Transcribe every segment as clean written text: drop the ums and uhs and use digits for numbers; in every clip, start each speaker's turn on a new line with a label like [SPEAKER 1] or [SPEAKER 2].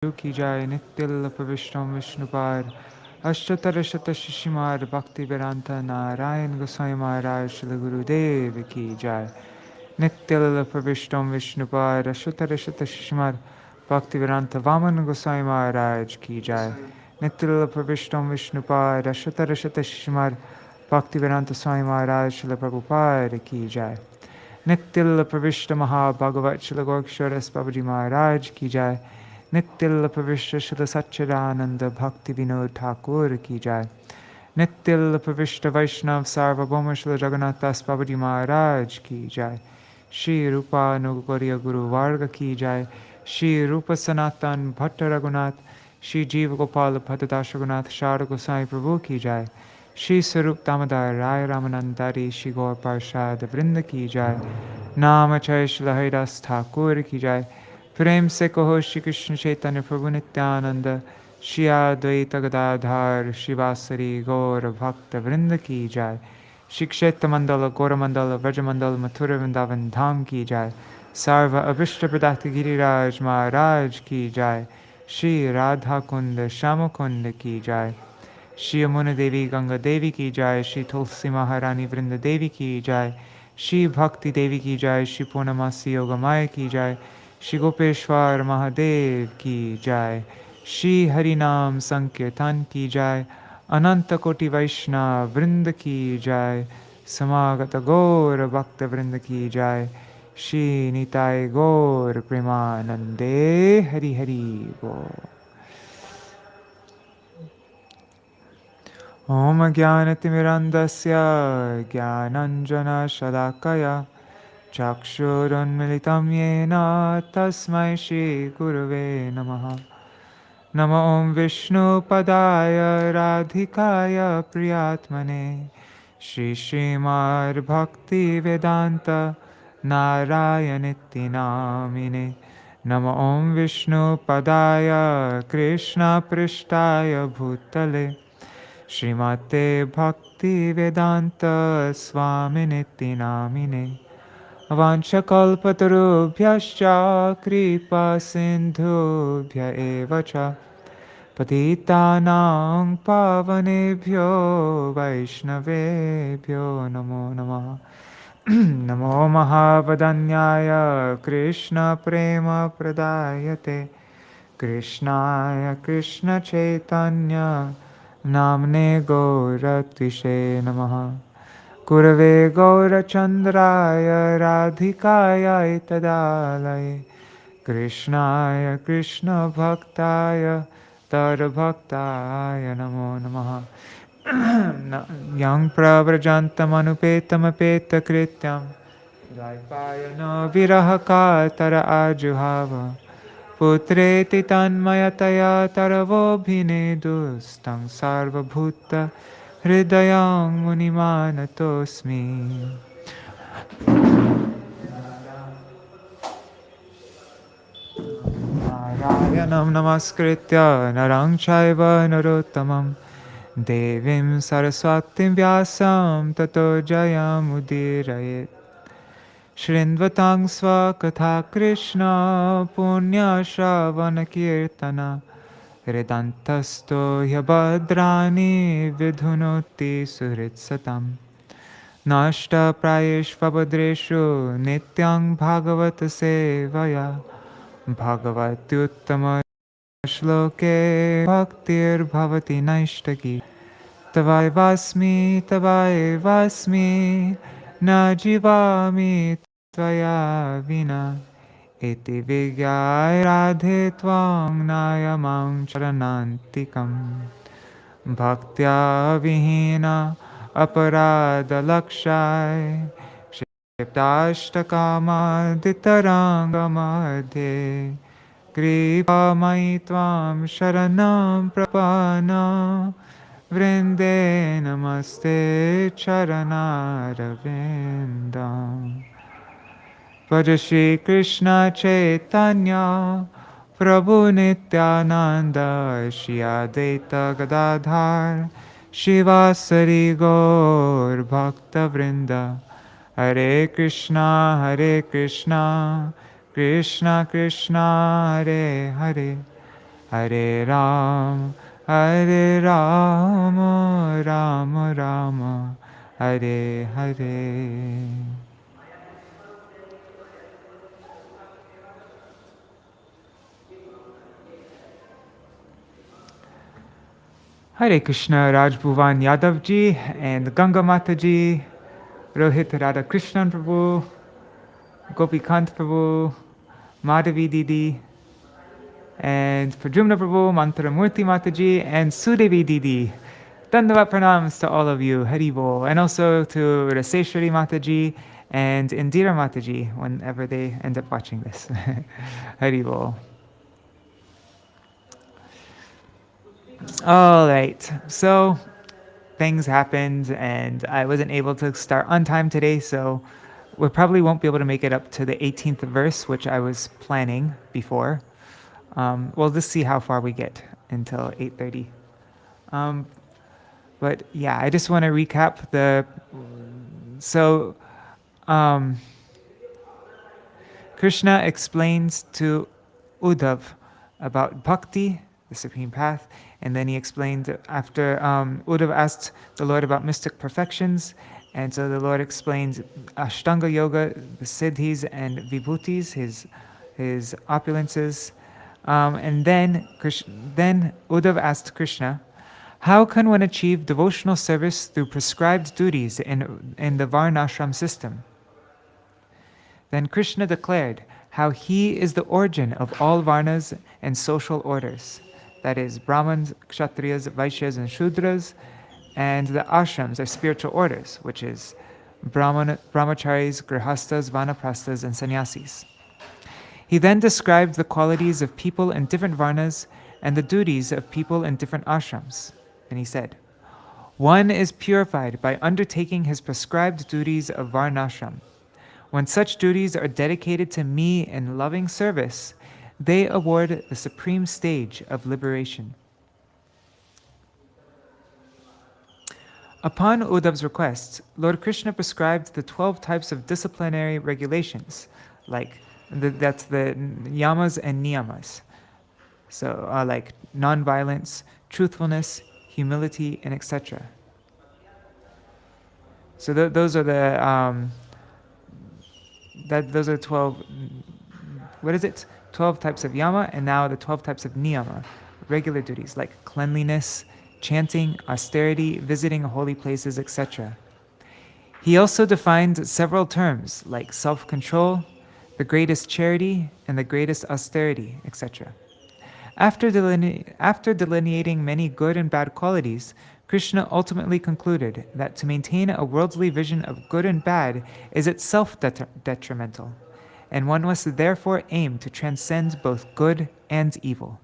[SPEAKER 1] की जाय नित्य विष्णु विष्णुपाद अष्टोत्तर शत शिशिमार भक्ति वेदांत नारायण गोसाई महाराज श्री गुरुदेव की जाय नित्य विष्णु विष्णुपाद अष्टोत्तर शत शिशिमार भक्ति वेदांत वामन गोसाई महाराज की जाय नित्य विष्णु विष्णुपाद अष्टोत्तर शत शिशिमार भक्ति वेदांत स्वामी महाराज श्री प्रभुपाद की जाय नित्य प्रविष्ट महाभागवत श्री गोक्षर बाबूजी महाराज की जाय नित्य प्रविष्ट श्री सच्चिदानंद भक्ति विनोद ठाकुर की जाय नित्य प्रविष्ट वैष्णव सार्वभौम श्री जगन्नाथ दास बाबूजी महाराज की जाय श्री रूपानुगौरी गुरु वर्ग की जाय श्री रूप सनातन भट्ट रघुनाथ श्री जीव गोपाल भट्टदास रघुनाथ शारद गोसाई प्रभु की जाय श्री स्वरूप दामोदर राय रामानंदारी श्री गौर प्रसाद वृंद की जाय नाम जय श्री हरिदास ठाकुर की जाय प्रेम से कहो श्री कृष्ण चैतन्य प्रभु नित्यानंद श्री अद्वैत गदाधर शिवासरी गौर भक्त वृंद की जाय श्री क्षेत्र मंडल गौरमंडल व्रजमंडल मथुरा वृंदावन धाम की जाय सर्व अभिष्ट प्रदाता गिरिराज महाराज की जाय श्री राधा कुंड श्याम कुंड की जाय श्री यमुना देवी गंगा देवी की जाय श्री तुलसी महारानी वृंद देवी की जाय श्री भक्ति देवी की जाय श्री पूर्णमासी योगमाया की जाय श्री गोपेश्वर महादेव की जाय श्री हरिनाम संकीर्तन की जाय अनंत कोटि वैष्णव वृंद की जाय समागत गौर भक्त वृंद की जाय श्री निताय गौर प्रेमानंदे हरि हरि बोल। ओम ज्ञानतिमिरन्दस्य ज्ञानाञ्जनशलाकया चक्षुरुन्मिलितं येन तस्मै श्रीगुरवे नमः। नमो ॐ विष्णुपदाय राधिकाय प्रियात्मने श्रीश्रीमद्भक्तिवेदान्त नारायणीति नामिने। नमो ॐ विष्णुपदाय कृष्णपृष्ठाय भूतले श्रीमते भक्तिवेदान्त स्वामिनिति नामिने। वाञ्छकल्पतरुभ्यश्च कृपा सिन्धुभ्य एव च पतितानां पावनेभ्यो वैष्णवेभ्यो नमो नमः। नमो महावदन्याय कृष्णप्रेमप्रदायते कृष्णाय कृष्णचैतन्य नाम्ने गौरत्विषे नमः। कुरवे गौरचन्द्राय राधिकायै तदालये कृष्णाय कृष्णभक्ताय तद्भक्ताय नमो नमः। यं प्रव्रजन्तमनुपेतमपेतकृत्यं द्वैपायनो विरहकातर आजुहाव पुत्रेति तन्मयतया तरवोऽभिनेदुस्तं सर्वभूत हृदयं मुनिमानतोऽस्मि। नारायणं नमस्कृत्य नरं चैव नरोत्तमं देवीं सरस्वतीं व्यासं ततो जयमुदीरयेत्। शृण्वतां स्वकथा कृष्ण पुण्यश्रवणकीर्तन हृदन्तस्थो ह्यभद्राणि विधुनोति सुहृत्सतम्। नष्टप्रायेष्वभद्रेषु नित्यं भागवत सेवया भगवत्युत्तमश्लोके भक्तिर्भवति नैष्टकी। तवैवास्मि तवैवास्मि न जीवामि त्वया विना इति विज्ञाय राधे त्वां नायमां शरणान्तिकम्। भक्त्या विहीना अपराधलक्षाय क्षिप्ताष्टकामादितराङ्गमध्ये कृपामयि त्वां शरणं प्रपन्ना वृन्दे नमस्ते चरणारविन्दम्। भज श्री कृष्ण चैतन्य प्रभु नित्यानंद श्री अद्वैत गदाधर शिवासरी गौर भक्तवृंद। हरे Krishna Krishna Krishna Hare Hare Hare Ram, Hare Rama, Rama Rama, Hare Hare. Hare Krishna, Raj Bhuvan Yadav ji and Ganga Mata ji, Rohit Radha Krishnan Prabhu, Gopikant Prabhu, Madhavi Didi, and Pradyumna Prabhu, Mantramurti Mataji, and Sudevi Didi. Dandavat pranams to all of you, Hari Bol, and also to Raseshwari Mataji and Indira Mataji, whenever they end up watching this. Hari Bol. All right, so things happened and I wasn't able to start on time today, so we probably won't be able to make it up to the 18th verse, which I was planning before. We'll just see how far we get until 8:30. But yeah, I just want to recap Krishna explains to Uddhav about bhakti, the supreme path, and then he explained after Uddhav asked the Lord about mystic perfections, and so the Lord explained Ashtanga Yoga, the siddhis and vibhutis, his opulences, and then Uddhav asked Krishna, how can one achieve devotional service through prescribed duties in the Varnashram system? Then Krishna declared how he is the origin of all Varnas and social orders, that is, Brahmins, Kshatriyas, Vaishyas, and Shudras, and the ashrams are spiritual orders, which is Brahmacharis, Grihastas, Vanaprasthas, and Sannyasis. He then described the qualities of people in different Varnas and the duties of people in different ashrams. And he said, one is purified by undertaking his prescribed duties of Varnashram. When such duties are dedicated to me in loving service, they award the supreme stage of liberation. Upon Uddhav's request, Lord Krishna prescribed the 12 types of disciplinary regulations, that's the yamas and niyamas. So like non-violence, truthfulness, humility, and etc. So those are those are 12. What is it? 12 types of yama, and now the 12 types of niyama, regular duties like cleanliness, chanting, austerity, visiting holy places, etc. He also defined several terms like self-control, the greatest charity, and the greatest austerity, etc. After delineating many good and bad qualities, Krishna ultimately concluded that to maintain a worldly vision of good and bad is itself detrimental, and one must therefore aim to transcend both good and evil.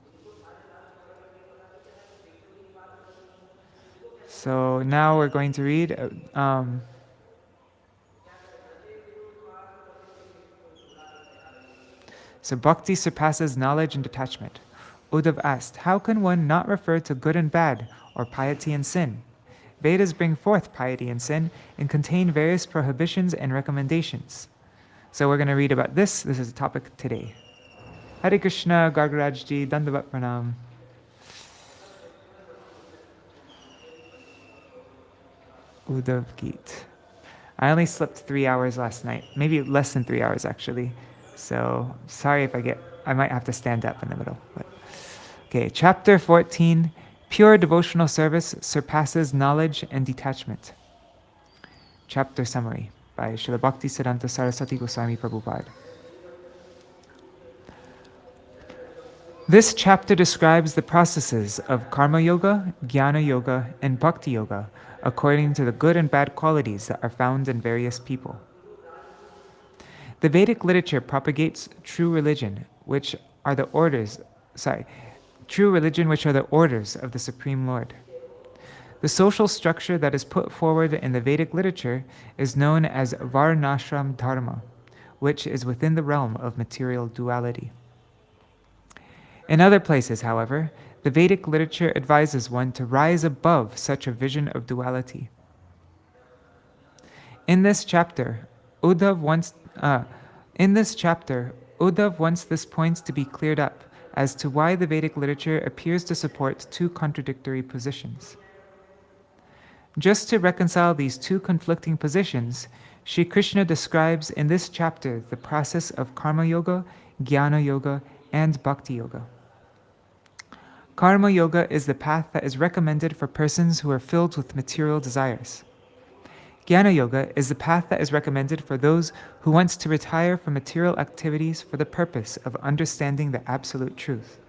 [SPEAKER 1] So now we're going to read so bhakti surpasses knowledge and detachment. Uddhav asked, how can one not refer to good and bad, or piety and sin? Vedas bring forth piety and sin and contain various prohibitions and recommendations. So we're going to read about this. This is the topic today. Hare Krishna, Gargarajji, Dandavat Pranam. Uddhava-gīta. I only slept 3 hours last night, maybe less than 3 hours actually. So sorry if I might have to stand up in the middle. But. Okay, chapter 14, Pure Devotional Service Surpasses Knowledge and Detachment. Chapter summary by Śrīla Bhaktisiddhānta Sarasvatī Gosvāmī Prabhupāda. This chapter describes the processes of Karma Yoga, Jnana Yoga, and Bhakti Yoga according to the good and bad qualities that are found in various people. The Vedic literature propagates true religion, which are the orders of the Supreme Lord. The social structure that is put forward in the Vedic literature is known as Varnashram Dharma, which is within the realm of material duality. In other places, however, the Vedic literature advises one to rise above such a vision of duality. In this chapter, Uddhav wants this point to be cleared up, as to why the Vedic literature appears to support two contradictory positions. Just to reconcile these two conflicting positions, Sri Krishna describes in this chapter the process of karma yoga, jnana yoga, and bhakti yoga. Karma yoga is the path that is recommended for persons who are filled with material desires. Jnana yoga is the path that is recommended for those who want to retire from material activities for the purpose of understanding the absolute truth.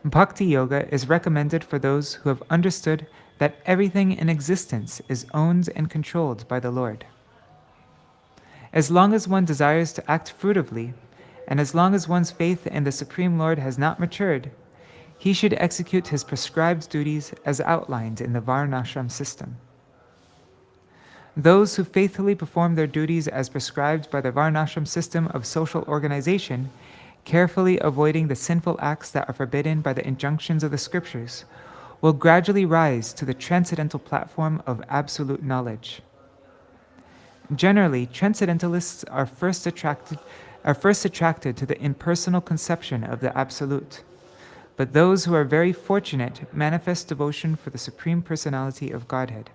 [SPEAKER 1] Bhakti yoga is recommended for those who have understood that everything in existence is owned and controlled by the Lord. As long as one desires to act fruitively, and as long as one's faith in the Supreme Lord has not matured, he should execute his prescribed duties as outlined in the Varnashram system. Those who faithfully perform their duties as prescribed by the Varnashram system of social organization, carefully avoiding the sinful acts that are forbidden by the injunctions of the scriptures, will gradually rise to the transcendental platform of absolute knowledge. Generally, transcendentalists are first attracted to the impersonal conception of the absolute, but those who are very fortunate manifest devotion for the Supreme Personality of Godhead.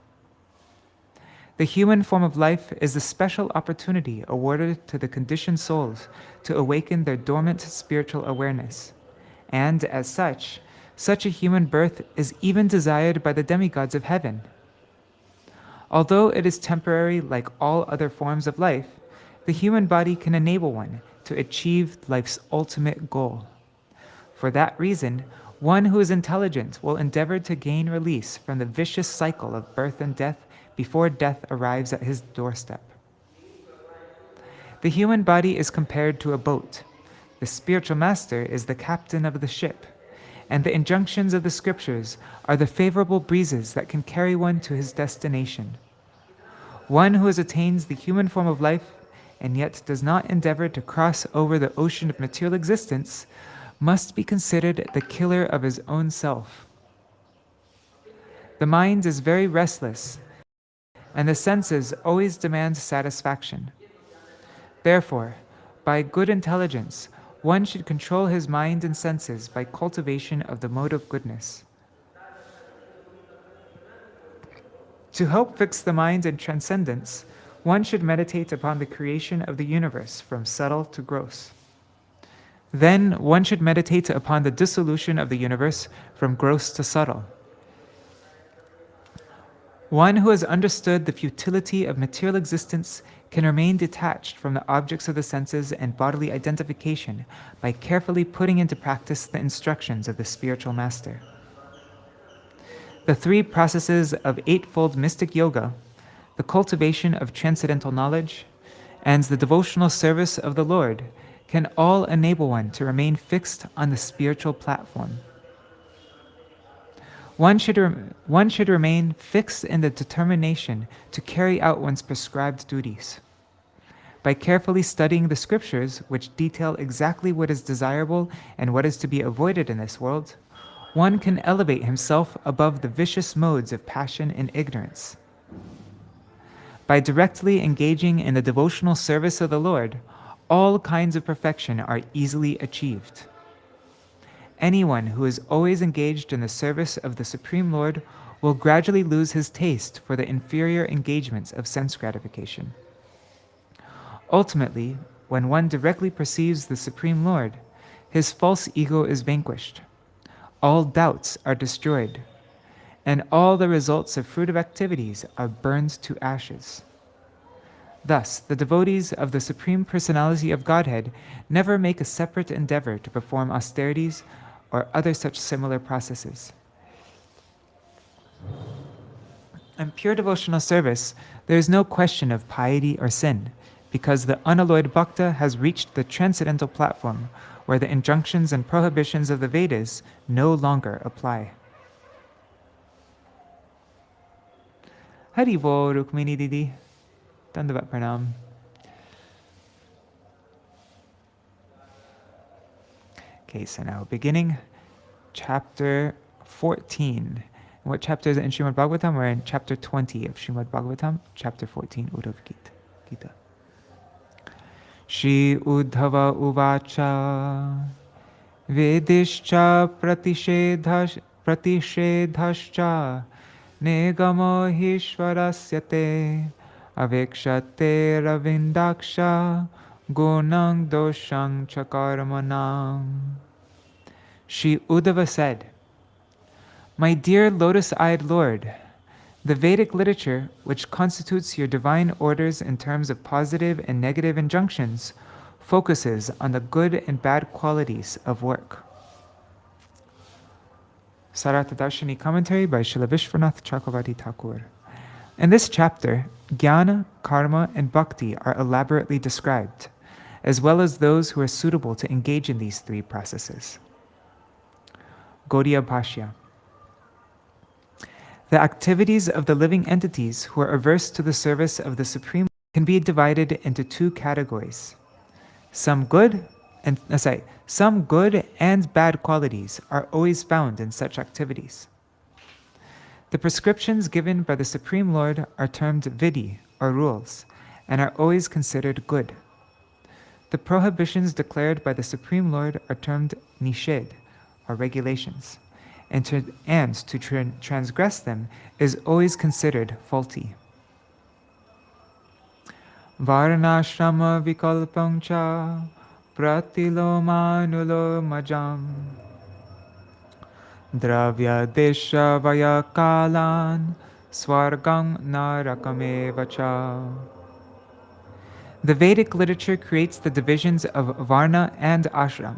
[SPEAKER 1] The human form of life is the special opportunity awarded to the conditioned souls to awaken their dormant spiritual awareness, and as such a human birth is even desired by the demigods of heaven. Although it is temporary like all other forms of life, the human body can enable one to achieve life's ultimate goal. For that reason, one who is intelligent will endeavor to gain release from the vicious cycle of birth and death before death arrives at his doorstep. The human body is compared to a boat. The spiritual master is the captain of the ship, and the injunctions of the scriptures are the favorable breezes that can carry one to his destination. One who has attained the human form of life and yet does not endeavor to cross over the ocean of material existence must be considered the killer of his own self. The mind is very restless, and the senses always demand satisfaction. Therefore, by good intelligence, one should control his mind and senses by cultivation of the mode of goodness. To help fix the mind in transcendence, one should meditate upon the creation of the universe from subtle to gross. Then one should meditate upon the dissolution of the universe from gross to subtle. One who has understood the futility of material existence can remain detached from the objects of the senses and bodily identification by carefully putting into practice the instructions of the spiritual master. The three processes of eightfold mystic yoga, the cultivation of transcendental knowledge, and the devotional service of the Lord can all enable one to remain fixed on the spiritual platform. One should remain fixed in the determination to carry out one's prescribed duties. By carefully studying the scriptures, which detail exactly what is desirable and what is to be avoided in this world, one can elevate himself above the vicious modes of passion and ignorance. By directly engaging in the devotional service of the Lord, all kinds of perfection are easily achieved. Anyone who is always engaged in the service of the Supreme Lord will gradually lose his taste for the inferior engagements of sense gratification. Ultimately, when one directly perceives the Supreme Lord, his false ego is vanquished, all doubts are destroyed, and all the results of fruitive activities are burned to ashes. Thus, the devotees of the Supreme Personality of Godhead never make a separate endeavor to perform austerities or other such similar processes. In pure devotional service, there is no question of piety or sin, because the unalloyed bhakta has reached the transcendental platform where the injunctions and prohibitions of the Vedas no longer apply. Haribo, Rukmini Didi. Dandavat Pranam. Okay, so now beginning chapter 14. What chapter is it in Srimad Bhagavatam? We're in chapter 20 of Srimad Bhagavatam, chapter 14, 。 Shri Uddhava Uvacha Vedischa pratishedhascha negamo hishvarasyate avekshate ravindaksha gunang doshang chakarmanam. Shri Uddhava said, "My dear lotus-eyed Lord, the Vedic literature, which constitutes your divine orders in terms of positive and negative injunctions, focuses on the good and bad qualities of work." Sārārtha-darśinī commentary by Śrīla Viśvanātha Cakravartī Ṭhākura. In this chapter, jnana, karma, and bhakti are elaborately described, as well as those who are suitable to engage in these three processes. Gauḍīya Bhāṣya. The activities of the living entities who are averse to the service of the Supreme can be divided into two categories. Some good and bad qualities are always found in such activities. The prescriptions given by the Supreme Lord are termed vidhi, or rules, and are always considered good. The prohibitions declared by the Supreme Lord are termed nishedh, or regulations, and to transgress them is always considered faulty. Varnashrama vikalpam cha pratiloma majam dravya desha vaya kalan swargam narakameva cha. The Vedic literature creates the divisions of varna and ashram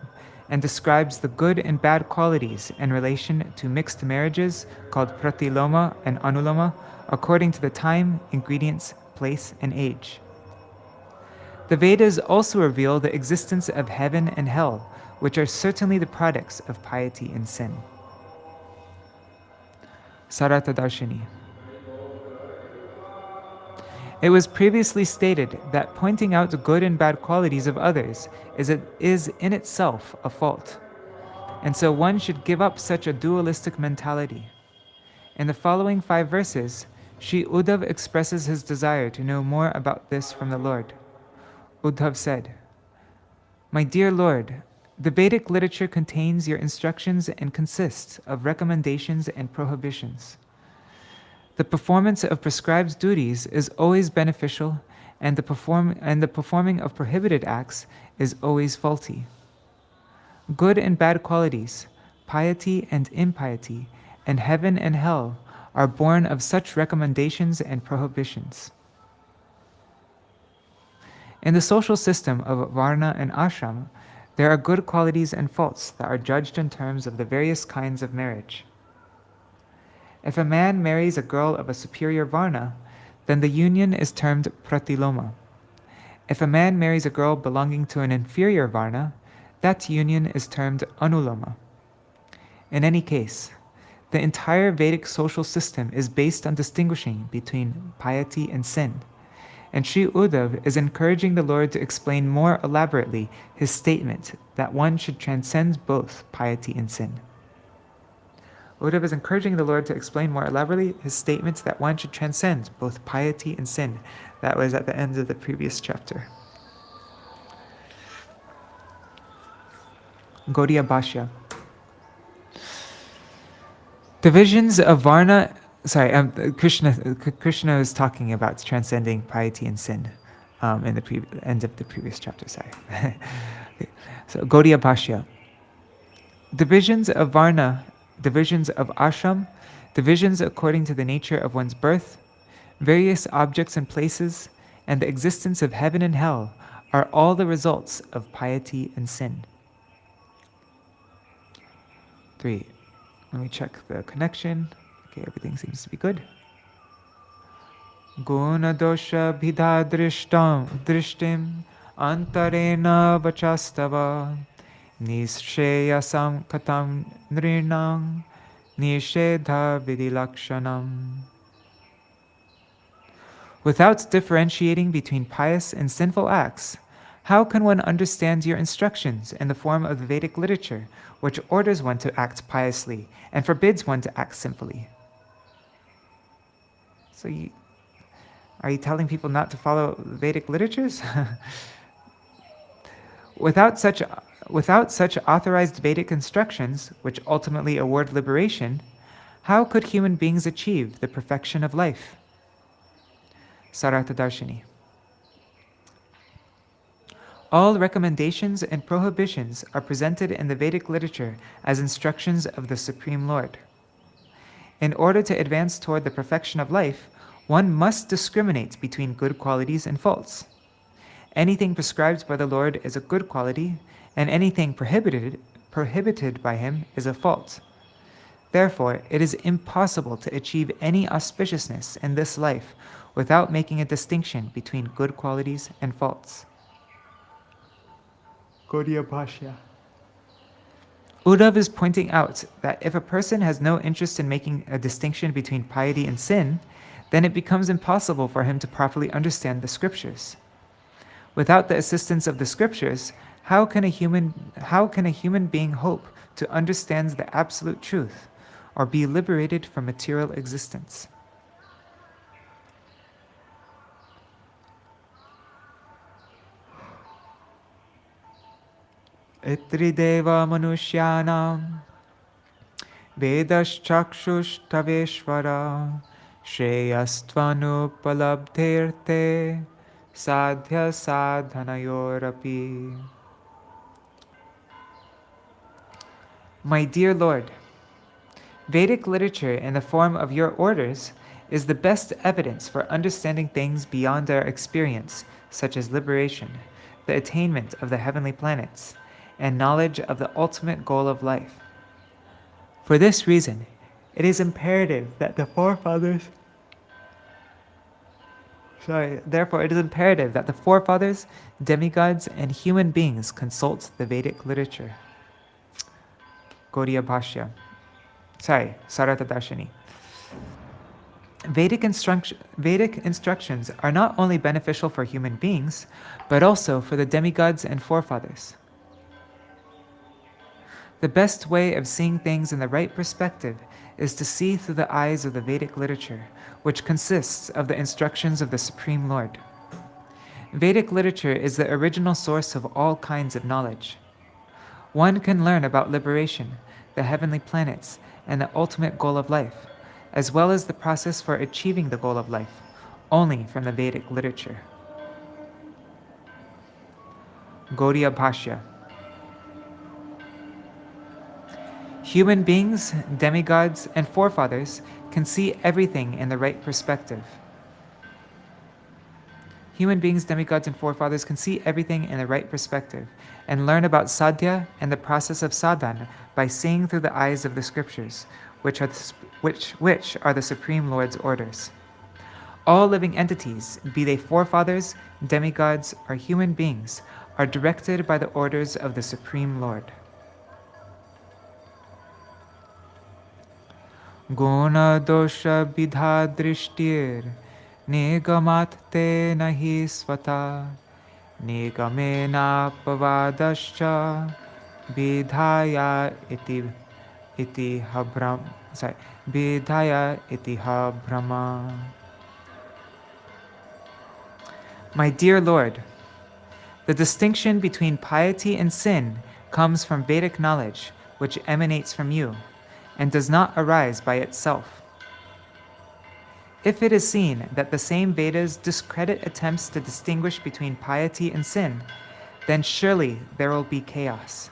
[SPEAKER 1] and describes the good and bad qualities in relation to mixed marriages called pratiloma and anuloma according to the time, ingredients, place, and age. The Vedas also reveal the existence of heaven and hell, which are certainly the products of piety and sin. Sārārtha-darśinī. It was previously stated that pointing out the good and bad qualities of others is in itself a fault, and so one should give up such a dualistic mentality. In the following 5 verses, Shri Uddhava expresses his desire to know more about this from the Lord. Uddhava said, "My dear Lord, the Vedic literature contains your instructions and consists of recommendations and prohibitions. The performance of prescribed duties is always beneficial, and the performing of prohibited acts is always faulty. Good and bad qualities, piety and impiety, and heaven and hell are born of such recommendations and prohibitions. In the social system of varna and ashram, there are good qualities and faults that are judged in terms of the various kinds of marriage. If a man marries a girl of a superior varna, then the union is termed pratiloma. If a man marries a girl belonging to an inferior varna, that union is termed anuloma. In any case, the entire Vedic social system is based on distinguishing between piety and sin, and Shri Uddhava is encouraging the Lord to explain more elaborately his statement that one should transcend both piety and sin." Uddhava is encouraging the Lord to explain more elaborately his statement that one should transcend both piety and sin. That was at the end of the previous chapter. Gauḍīya Bhāṣya. Divisions of Varna. Krishna is talking about transcending piety and sin in the end of the previous chapter. So Gauḍīya Bhāṣya. Divisions of Varna, divisions of ashram, divisions according to the nature of one's birth, various objects and places, and the existence of heaven and hell are all the results of piety and sin. 3. Let me check the connection. Okay, everything seems to be good. Guna dosha bhida drishtim antarena vachastava nisheyasam katam nrinam nishedha vidilakshanam. Without differentiating between pious and sinful acts, how can one understand your instructions in the form of the Vedic literature, which orders one to act piously and forbids one to act sinfully? So are you telling people not to follow Vedic literatures? Without such Without such authorized Vedic instructions, which ultimately award liberation, how could human beings achieve the perfection of life? Sārārtha-darśinī. All recommendations and prohibitions are presented in the Vedic literature as instructions of the Supreme Lord. In order to advance toward the perfection of life, one must discriminate between good qualities and faults. Anything prescribed by the Lord is a good quality, and anything prohibited by him is a fault. Therefore, it is impossible to achieve any auspiciousness in this life without making a distinction between good qualities and faults. Gauḍīya Bhāṣya. Uddhava is pointing out that if a person has no interest in making a distinction between piety and sin, then it becomes impossible for him to properly understand the scriptures. Without the assistance of the scriptures, how can a human being hope to understand the absolute truth or be liberated from material existence? Itrideva manushyanam vedaschakshustaveshvara shreyastvanupalabdhirte sadhya sadhanayorapi. My dear Lord, Vedic literature in the form of your orders is the best evidence for understanding things beyond our experience, such as liberation, the attainment of the heavenly planets, and knowledge of the ultimate goal of life. For this reason, it is imperative that the forefathers demigods, and human beings consult the Vedic literature. Gauḍīya Bhāṣya. Sārārtha-darśinī. Vedic instructions are not only beneficial for human beings, but also for the demigods and forefathers. The best way of seeing things in the right perspective is to see through the eyes of the Vedic literature, which consists of the instructions of the Supreme Lord. Vedic literature is the original source of all kinds of knowledge. One can learn about liberation, the heavenly planets, and the ultimate goal of life, as well as the process for achieving the goal of life, only from the Vedic literature. Gauḍīya Bhāṣya. Human beings, demigods, and forefathers can see everything in the right perspective. Human beings, demigods, and forefathers can see everything in the right perspective and learn about sadhya and the process of sadhana by seeing through the eyes of the scriptures, which are the Supreme Lord's orders. All living entities, be they forefathers, demigods, or human beings, are directed by the orders of the Supreme Lord. Guna dosha bidha drishtir nigamat te nahi svata nigamena pavadascha bidhaya iti habrama. My dear Lord, the distinction between piety and sin comes from Vedic knowledge, which emanates from you, and does not arise by itself. If it is seen that the same Vedas discredit attempts to distinguish between piety and sin, then surely there will be chaos.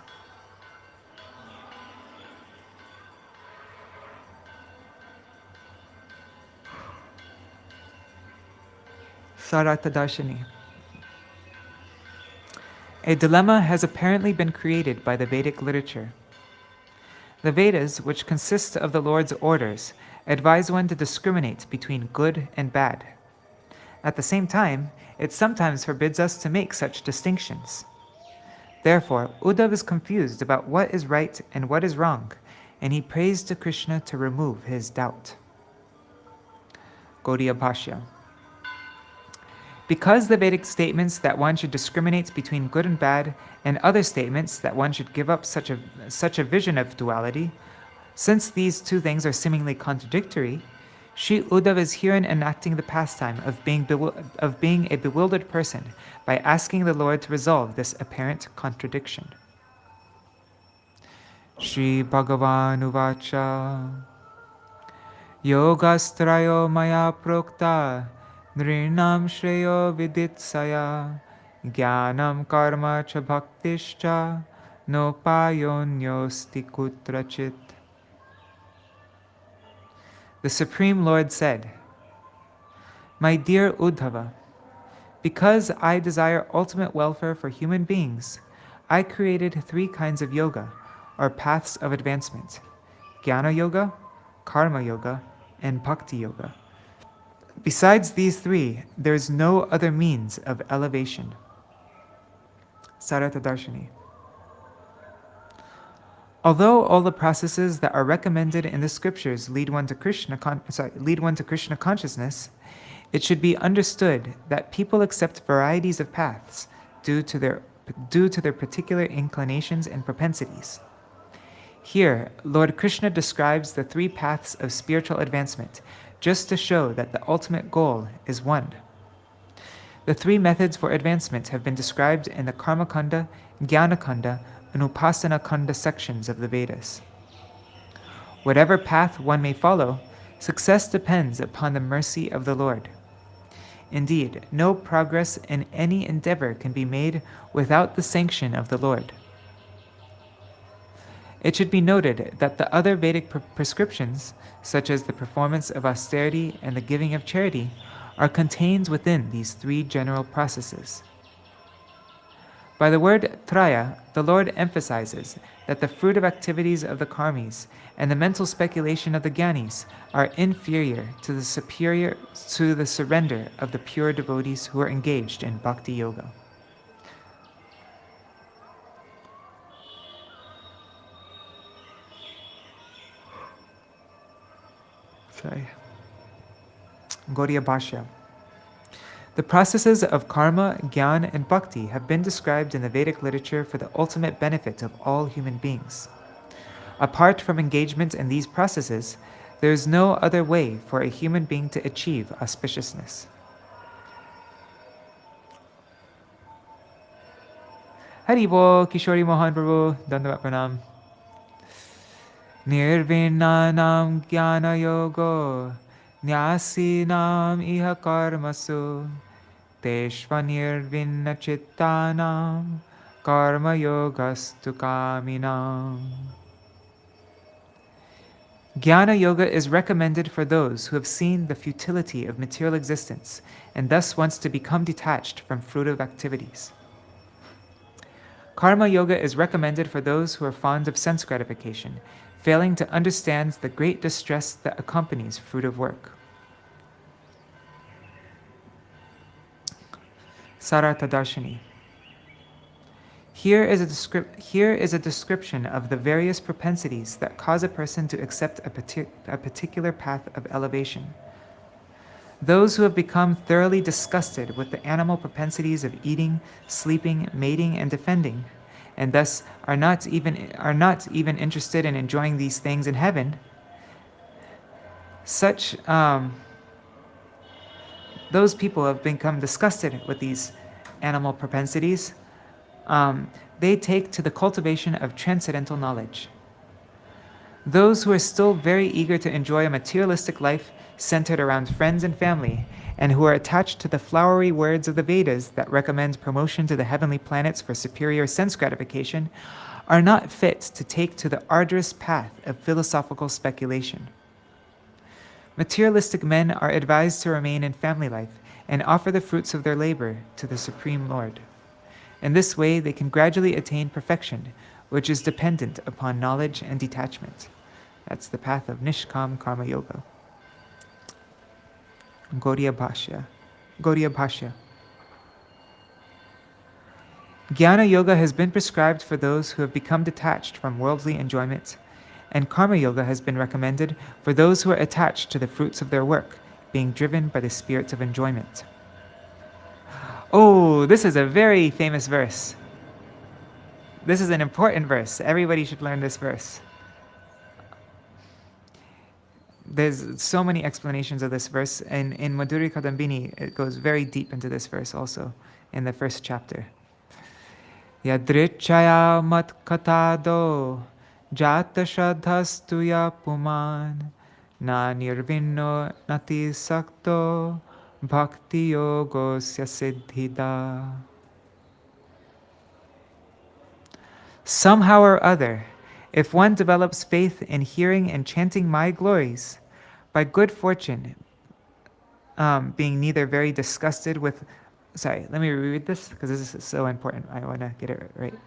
[SPEAKER 1] Sārārtha-darśinī. A dilemma has apparently been created by the Vedic literature. The Vedas, which consist of the Lord's orders, advise one to discriminate between good and bad. At the same time, it sometimes forbids us to make such distinctions. Therefore, Uddhava is confused about what is right and what is wrong, and he prays to Krishna to remove his doubt. Gauḍīya Bhāṣya. Because the Vedic statements that one should discriminate between good and bad, and other statements that one should give up such a vision of duality, since these two things are seemingly contradictory, Sri Uddhava is herein enacting the pastime of being a bewildered person by asking the Lord to resolve this apparent contradiction. Shri Bhagavan Uvacha Yogastrayo Maya Prokta Nrinam Shreyo Viditsaya Jnanam Karma Cha Bhaktischa Nopayonyosti Kutrachit. The Supreme Lord said, My dear Uddhava, because I desire ultimate welfare for human beings, I created 3 kinds of yoga, or paths of advancement: Jnana Yoga, Karma Yoga, and Bhakti Yoga. Besides these 3, there is no other means of elevation. Sārārtha-darśinī. Although all the processes that are recommended in the scriptures lead one to Krishna consciousness, it should be understood that people accept varieties of paths due to their particular inclinations and propensities. Here, Lord Krishna describes the 3 paths of spiritual advancement, just to show that the ultimate goal is one. The 3 methods for advancement have been described in the Karma Kanda, Jnana Kanda, and Upasana Kanda sections of the Vedas. Whatever path one may follow, success depends upon the mercy of the Lord. Indeed, no progress in any endeavor can be made without the sanction of the Lord. It should be noted that the other Vedic prescriptions, such as the performance of austerity and the giving of charity, are contained within these 3 general processes. By the word traya, the Lord emphasizes that the fruit of activities of the karmis and the mental speculation of the jnanis are inferior to the surrender of the pure devotees who are engaged in bhakti yoga. Gauḍīya Bhāṣya. The processes of karma, jnana, and bhakti have been described in the Vedic literature for the ultimate benefit of all human beings. Apart from engagement in these processes, there is no other way for a human being to achieve auspiciousness. Haribo, Kishori Mohan Prabhu, Dandavat Pranam. Nirvinanam jnana yogo Nyasinam iha karmasu Teshvanirvinna chittanam Karma yogastu kaminam. Jnana yoga is recommended for those who have seen the futility of material existence and thus wants to become detached from fruitive activities. Karma yoga is recommended for those who are fond of sense gratification, failing to understand the great distress that accompanies fruitive work. Sārārtha-darśinī. Here is a description of the various propensities that cause a person to accept a particular path of elevation. Those who have become thoroughly disgusted with the animal propensities of eating, sleeping, mating, and defending, and thus are not even interested in enjoying these things in heaven, those people have become disgusted with these animal propensities. They take to the cultivation of transcendental knowledge. Those who are still very eager to enjoy a materialistic life centered around friends and family, and who are attached to the flowery words of the Vedas that recommend promotion to the heavenly planets for superior sense gratification, are not fit to take to the arduous path of philosophical speculation. Materialistic men are advised to remain in family life and offer the fruits of their labor to the Supreme Lord. In this way, they can gradually attain perfection, which is dependent upon knowledge and detachment. That's the path of Nishkam Karma Yoga. Gauḍīya Bhāṣya. Jnana Yoga has been prescribed for those who have become detached from worldly enjoyment, and Karma Yoga has been recommended for those who are attached to the fruits of their work, being driven by the spirit of enjoyment. Oh, this is a very famous verse. This is an important verse. Everybody should learn this verse. There's so many explanations of this verse, and in Madhuri Kadambini, it goes very deep into this verse also, in the first chapter. Yadrichaya mat katado Jata shraddhastuya puman na nirvinno nati sakto bhakti yogosya siddhida. Somehow or other, if one develops faith in hearing and chanting my glories, by good fortune, being neither very disgusted with... Sorry, let me reread this because this is so important. I want to get it right.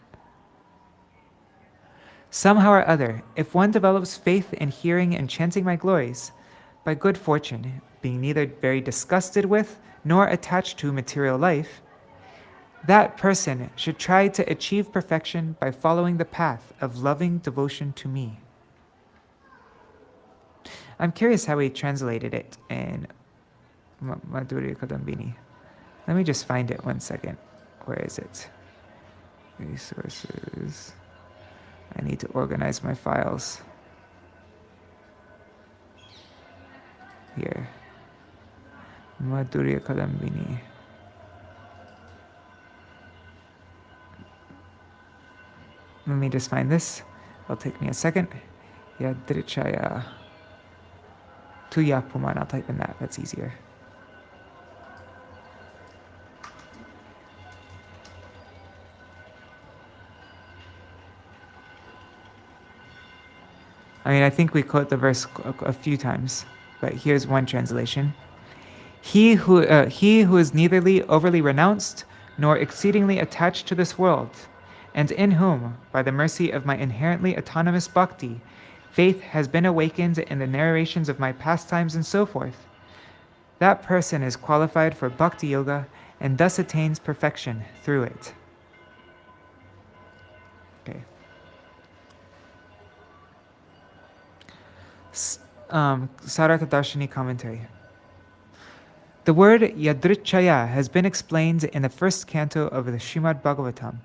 [SPEAKER 1] Somehow or other, if one develops faith in hearing and chanting my glories, by good fortune, being neither very disgusted with nor attached to material life, that person should try to achieve perfection by following the path of loving devotion to me. I'm curious how he translated it in Madhurya Kadambini. Let me just find it 1 second. Where is it? Resources. I need to organize my files. Here. Madhurya Kadambini. Let me just find this. It'll take me a second. Yadrichaya. Tuya Puman. I'll type in that. That's easier. I mean, I think we quote the verse a few times, but here's one translation. He who is neitherly overly renounced nor exceedingly attached to this world, and in whom, by the mercy of my inherently autonomous bhakti, faith has been awakened in the narrations of my pastimes and so forth, that person is qualified for bhakti yoga and thus attains perfection through it. Okay. Sārārtha-darśinī commentary. The word yadrichaya has been explained in the first canto of the Srimad Bhagavatam.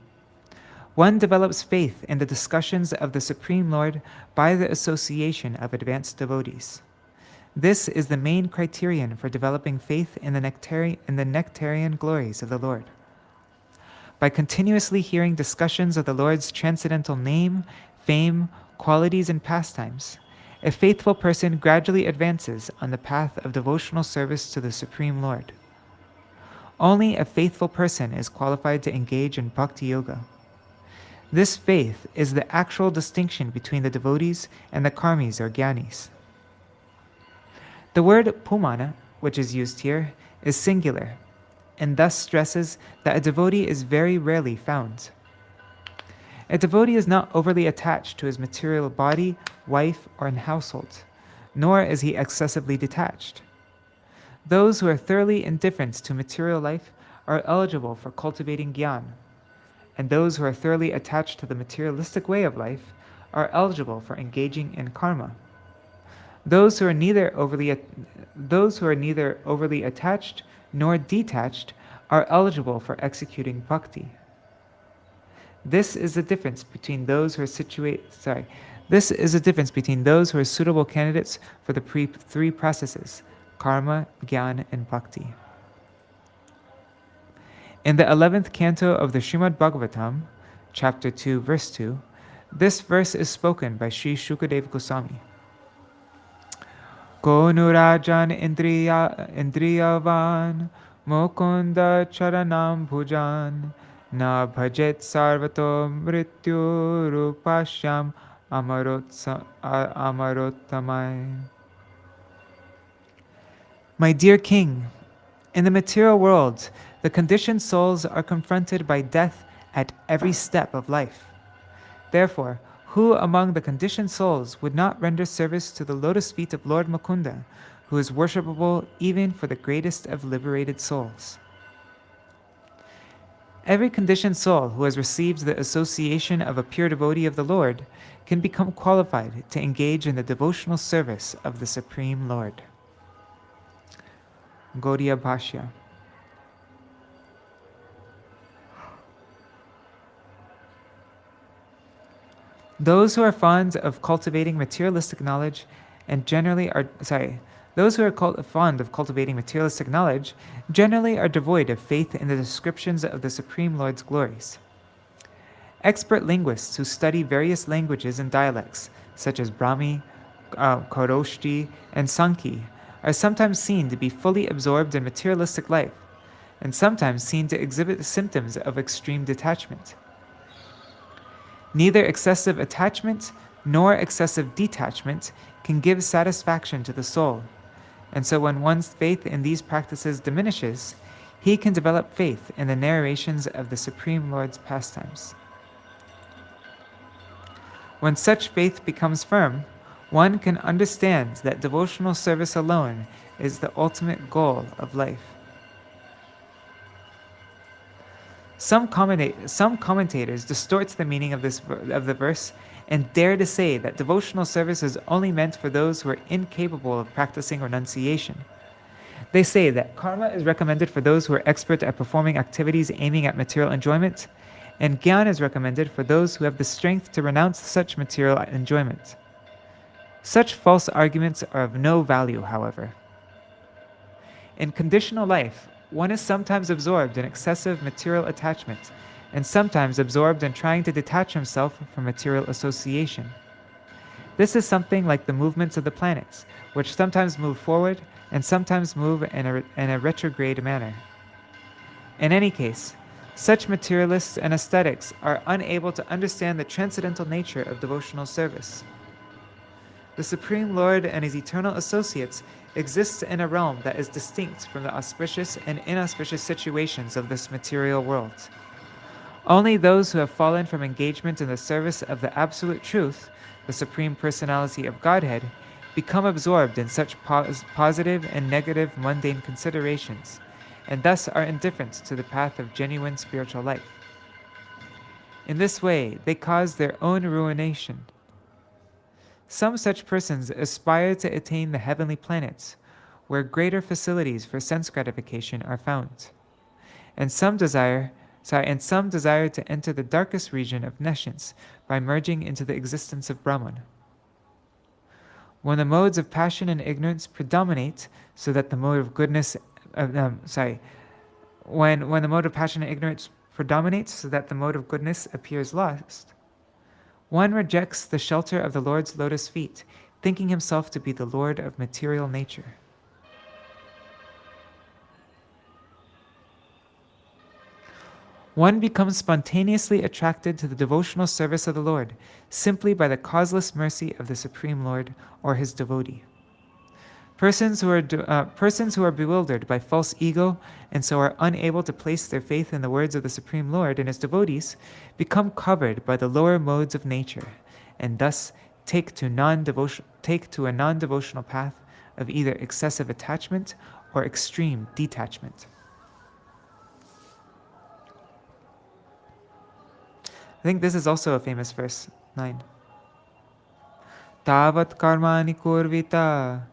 [SPEAKER 1] One develops faith in the discussions of the Supreme Lord by the association of advanced devotees. This is the main criterion for developing faith in the nectarian glories of the Lord. By continuously hearing discussions of the Lord's transcendental name, fame, qualities, and pastimes, a faithful person gradually advances on the path of devotional service to the Supreme Lord. Only a faithful person is qualified to engage in bhakti yoga. This faith is the actual distinction between the devotees and the karmis or jnanis. The word pumana, which is used here, is singular, and thus stresses that a devotee is very rarely found. A devotee is not overly attached to his material body, wife, or household, nor is he excessively detached. Those who are thoroughly indifferent to material life are eligible for cultivating jnana, and those who are thoroughly attached to the materialistic way of life are eligible for engaging in karma. Those who are neither overly attached nor detached are eligible for executing bhakti. This is the difference between those who are suitable candidates for the three processes: karma, jnana, and bhakti. In the 11th canto of the Srimad Bhagavatam, chapter 2, verse 2, this verse is spoken by Sri Shukadeva Gosvāmī. Konu rajan indriyavan mukunda charanam bhujan na bhajet sarvato mrityu rupashyam amarottamai. My dear king, in the material world, the conditioned souls are confronted by death at every step of life. Therefore, who among the conditioned souls would not render service to the lotus feet of Lord Mukunda, who is worshipable even for the greatest of liberated souls? Every conditioned soul who has received the association of a pure devotee of the Lord can become qualified to engage in the devotional service of the Supreme Lord. Gauḍīya Bhāṣya. Those who are fond of cultivating materialistic knowledge those who are fond of cultivating materialistic knowledge generally are devoid of faith in the descriptions of the Supreme Lord's glories. Expert linguists who study various languages and dialects, such as Brahmi, Koroshti, and Sanki, are sometimes seen to be fully absorbed in materialistic life, and sometimes seen to exhibit symptoms of extreme detachment. Neither excessive attachment nor excessive detachment can give satisfaction to the soul, and so when one's faith in these practices diminishes, he can develop faith in the narrations of the Supreme Lord's pastimes. When such faith becomes firm, one can understand that devotional service alone is the ultimate goal of life. Some commentators distort the meaning of the verse and dare to say that devotional service is only meant for those who are incapable of practicing renunciation. They say that karma is recommended for those who are expert at performing activities aiming at material enjoyment, and gyan is recommended for those who have the strength to renounce such material enjoyment. Such false arguments are of no value, however. In conditional life, one is sometimes absorbed in excessive material attachment, and sometimes absorbed in trying to detach himself from material association. This is something like the movements of the planets, which sometimes move forward and sometimes move in a retrograde manner. In any case, such materialists and ascetics are unable to understand the transcendental nature of devotional service. The Supreme Lord and his eternal associates exist in a realm that is distinct from the auspicious and inauspicious situations of this material world. Only those who have fallen from engagement in the service of the Absolute Truth, the Supreme Personality of Godhead, become absorbed in such positive and negative mundane considerations, and thus are indifferent to the path of genuine spiritual life. In this way, they cause their own ruination. Some such persons aspire to attain the heavenly planets, where greater facilities for sense gratification are found, and some desire to enter the darkest region of nescience by merging into the existence of Brahman. When the modes of passion and ignorance predominate, so that the mode of goodness, when the mode of passion and ignorance predominates, so that the mode of goodness appears lost, one rejects the shelter of the Lord's lotus feet, thinking himself to be the Lord of material nature. One becomes spontaneously attracted to the devotional service of the Lord simply by the causeless mercy of the Supreme Lord or his devotee. Persons who are bewildered by false ego and so are unable to place their faith in the words of the Supreme Lord and his devotees become covered by the lower modes of nature and thus take to a non-devotional path of either excessive attachment or extreme detachment. I think this is also a famous verse, 9. Tavat karmani kurvita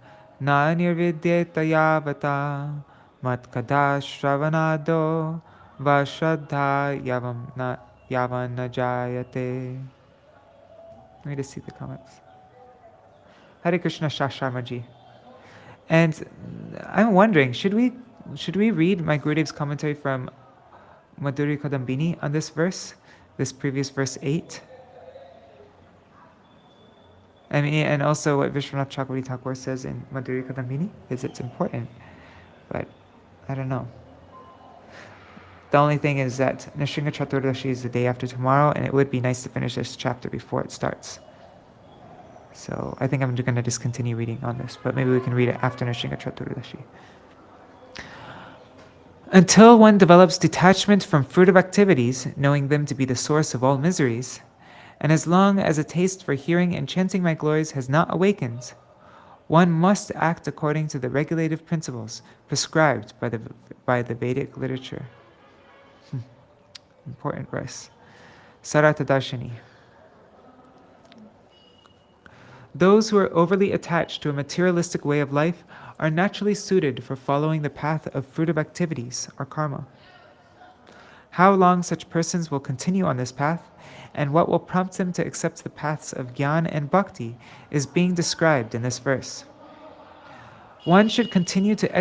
[SPEAKER 1] na nirvidyeta yavata matkada shravanado vashraddha yavan na jayate. Let me just see the comments. Hare Krishna Shasharmaji. And I'm wondering, should we read my Gurudev's commentary from Madhuri Kadambini on this verse? This previous verse 8. I mean, and also what Viśvanātha Chakravartī Ṭhākura says in Madhuri Kadambini is it's important, but I don't know. The only thing is that Nrsimha Chaturdashi is the day after tomorrow, and it would be nice to finish this chapter before it starts. So I think I'm going to just continue reading on this, but maybe we can read it after Nrsimha Chaturdashi. Until one develops detachment from fruitive activities, knowing them to be the source of all miseries, and as long as a taste for hearing and chanting my glories has not awakened, one must act according to the regulative principles prescribed by the Vedic literature. Important verse. Sārārtha-darśinī. Those who are overly attached to a materialistic way of life are naturally suited for following the path of fruitive activities, or karma. How long such persons will continue on this path, and what will prompt them to accept the paths of jnana and bhakti is being described in this verse. One should continue to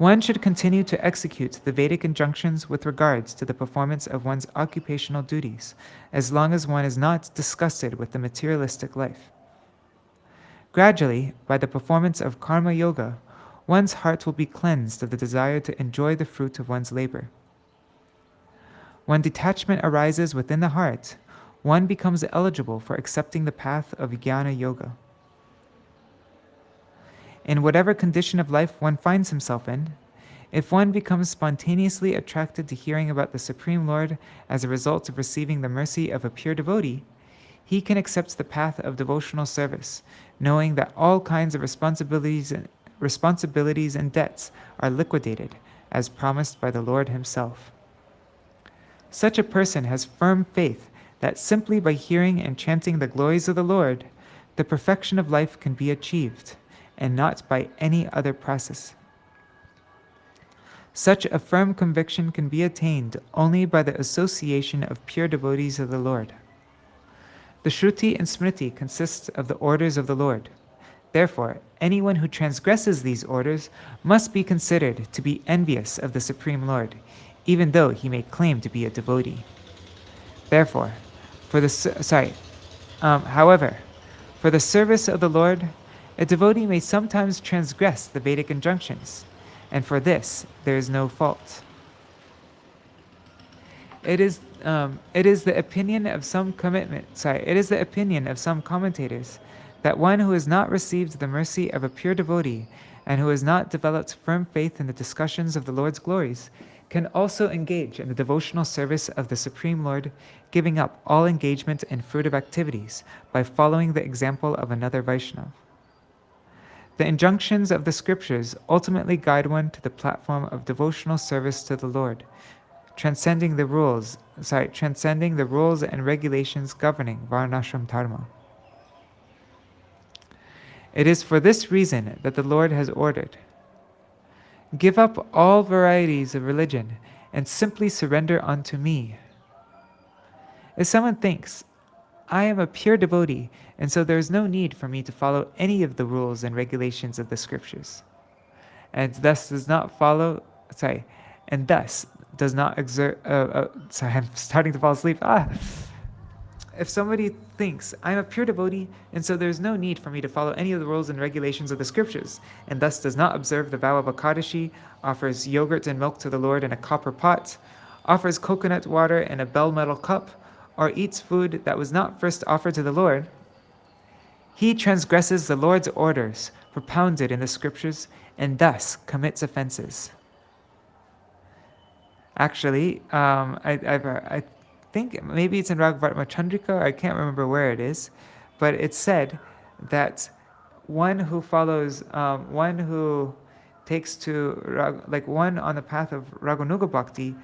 [SPEAKER 1] One should continue to execute the Vedic injunctions with regards to the performance of one's occupational duties, as long as one is not disgusted with the materialistic life. Gradually, by the performance of karma yoga, one's heart will be cleansed of the desire to enjoy the fruit of one's labor. When detachment arises within the heart, one becomes eligible for accepting the path of jnana yoga. In whatever condition of life one finds himself in, if one becomes spontaneously attracted to hearing about the Supreme Lord as a result of receiving the mercy of a pure devotee, he can accept the path of devotional service, knowing that all kinds of responsibilities and debts are liquidated, as promised by the Lord himself. Such a person has firm faith that simply by hearing and chanting the glories of the Lord, the perfection of life can be achieved, and not by any other process. Such a firm conviction can be attained only by the association of pure devotees of the Lord. The Shruti and Smriti consist of the orders of the Lord. Therefore, anyone who transgresses these orders must be considered to be envious of the Supreme Lord, even though he may claim to be a devotee. Therefore, however, for the service of the Lord, a devotee may sometimes transgress the Vedic injunctions, and for this there is no fault. It is the opinion of some commentators that one who has not received the mercy of a pure devotee and who has not developed firm faith in the discussions of the Lord's glories can also engage in the devotional service of the Supreme Lord, giving up all engagement in fruitive activities by following the example of another Vaishnava. The injunctions of the scriptures ultimately guide one to the platform of devotional service to the Lord, transcending the rules and regulations governing Varnashram Dharma. It is for this reason that the Lord has ordered, "Give up all varieties of religion and simply surrender unto me." If someone thinks, "I am a pure devotee, and so there is no need for me to follow any of the rules and regulations of the scriptures," and thus does not exert. I'm starting to fall asleep. If somebody thinks, "I'm a pure devotee, and so there's no need for me to follow any of the rules and regulations of the scriptures," and thus does not observe the vow of Ekadashi, offers yogurt and milk to the Lord in a copper pot, offers coconut water in a bell metal cup, or eats food that was not first offered to the Lord, he transgresses the Lord's orders propounded in the scriptures and thus commits offenses. Actually, I think maybe it's in Raghavartma Chandrika, I can't remember where it is, but it's said that one who takes to, one on the path of Raganuga Bhakti,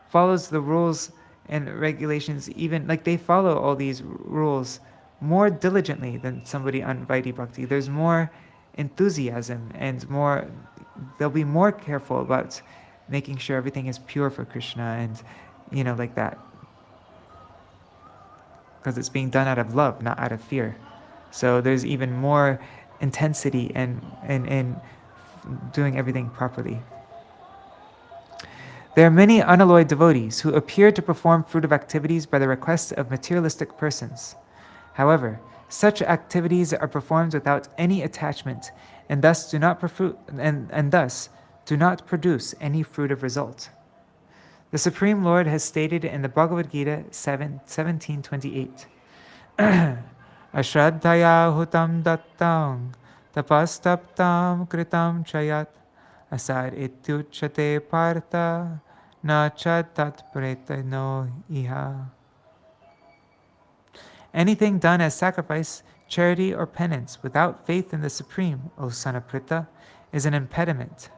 [SPEAKER 1] follows the rules and regulations, even, they follow all these rules more diligently than somebody on Vaidhi Bhakti. There's more enthusiasm and they'll be more careful about making sure everything is pure for Krishna and, like that. Because it's being done out of love, not out of fear. So there's even more intensity in doing everything properly. There are many unalloyed devotees who appear to perform fruitive activities by the request of materialistic persons. However, such activities are performed without any attachment and thus do not produce any fruitive result. The Supreme Lord has stated in the Bhagavad-gīta 17:28, "Ashraddhaya hutam dattam tapastaptam kritam chayat asad ityuchyate partha na chatat pretano iha." Anything done as sacrifice, charity, or penance without faith in the Supreme, O son of Pritha, is an impediment.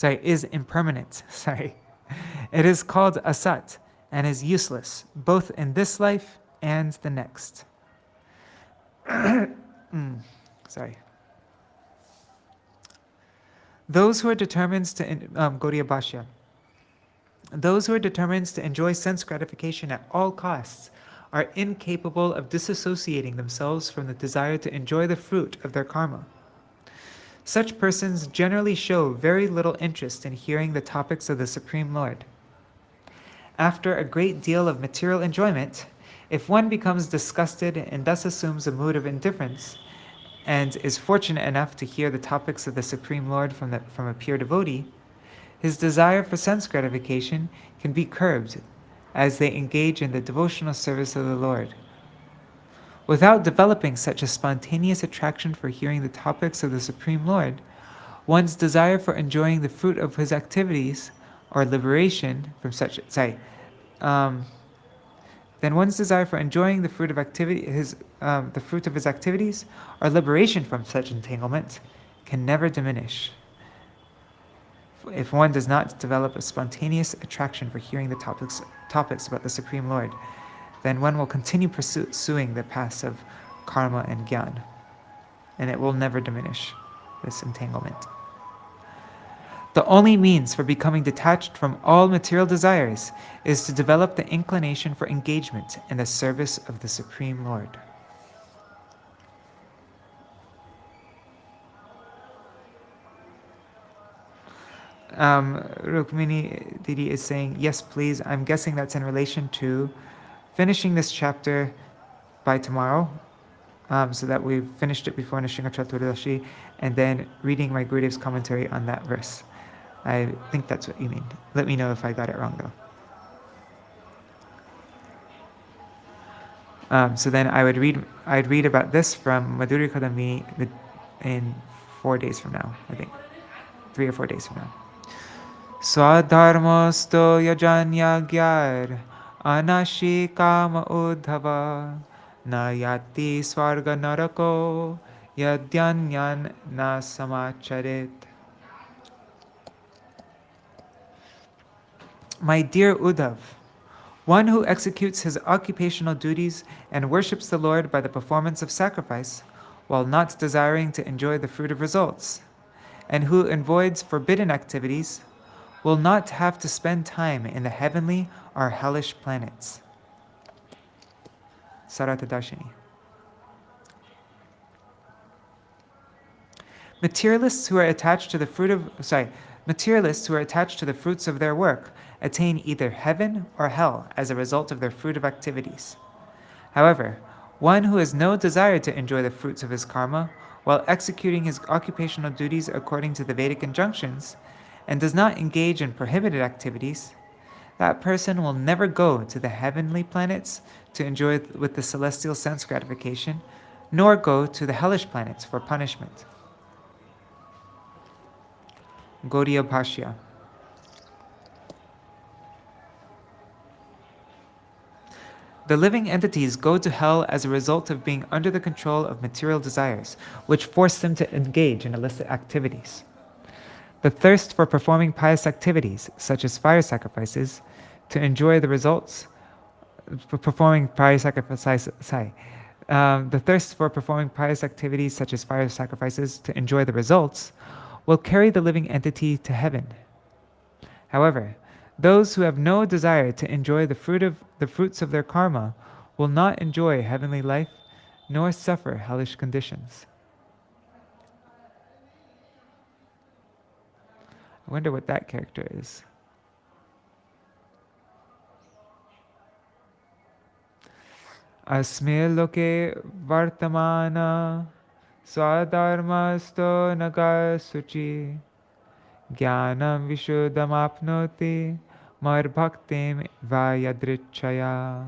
[SPEAKER 1] Is impermanent. It is called asat and is useless, both in this life and the next. Those who are determined to Gauḍīya Bhāṣya. Those who are determined to enjoy sense gratification at all costs are incapable of disassociating themselves from the desire to enjoy the fruit of their karma. Such persons generally show very little interest in hearing the topics of the Supreme Lord. After a great deal of material enjoyment, if one becomes disgusted and thus assumes a mood of indifference, and is fortunate enough to hear the topics of the Supreme Lord from a pure devotee, his desire for sense gratification can be curbed as they engage in the devotional service of the Lord. Without developing such a spontaneous attraction for hearing the topics of the Supreme Lord, one's desire for enjoying the fruit of his activities or liberation from such then one's desire for enjoying the fruit of the fruit of his activities or liberation from such entanglement can never diminish. If one does not develop a spontaneous attraction for hearing the topics about the Supreme Lord, then one will continue pursuing the paths of karma and gyan, and it will never diminish this entanglement. The only means for becoming detached from all material desires is to develop the inclination for engagement in the service of the Supreme Lord. Rukmini Didi is saying, yes, please. I'm guessing that's in relation to finishing this chapter by tomorrow, so that we've finished it before Nrsimha-Chaturdashi, and then reading my Gurudev's commentary on that verse. I think that's what you mean. Let me know if I got it wrong, though. So then I'd read about this from Madhurya Kadambini in 4 days from now, I think. 3 or 4 days from now. Swadharmasto yajanyagyar anashi kama uddhava na yati swarga narako yadyanyan na samacharit. My dear Uddhav, one who executes his occupational duties and worships the Lord by the performance of sacrifice, while not desiring to enjoy the fruit of results, and who avoids forbidden activities, will not have to spend time in the heavenly or hellish planets. Sārārtha-darśinī. Materialists who are attached to the fruits of their work attain either heaven or hell as a result of their fruit of activities. However, one who has no desire to enjoy the fruits of his karma while executing his occupational duties according to the Vedic injunctions and does not engage in prohibited activities, that person will never go to the heavenly planets to enjoy with the celestial sense gratification, nor go to the hellish planets for punishment. Gauḍīya Bhāṣya. The living entities go to hell as a result of being under the control of material desires, which force them to engage in illicit activities. The thirst for performing pious activities, such as fire sacrifices, to enjoy the results, the thirst for performing pious activities such as fire sacrifices to enjoy the results will carry the living entity to heaven. However, those who have no desire to enjoy the fruits of their karma will not enjoy heavenly life nor suffer hellish conditions. I wonder what that character is. Asmil loke vartamana swadharmasto nagar suci jnanam vishuddham apnoti mar bhaktim vayadrichaya.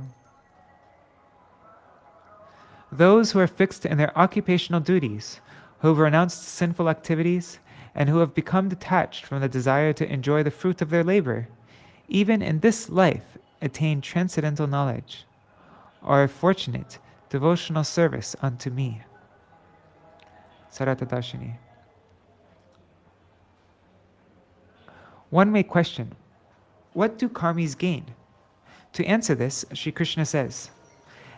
[SPEAKER 1] Those who are fixed in their occupational duties, who have renounced sinful activities, and who have become detached from the desire to enjoy the fruit of their labor, even in this life attain transcendental knowledge, or fortunate devotional service unto me. Sārārtha-darśinī. One may question, what do karmis gain? To answer this, Sri Krishna says,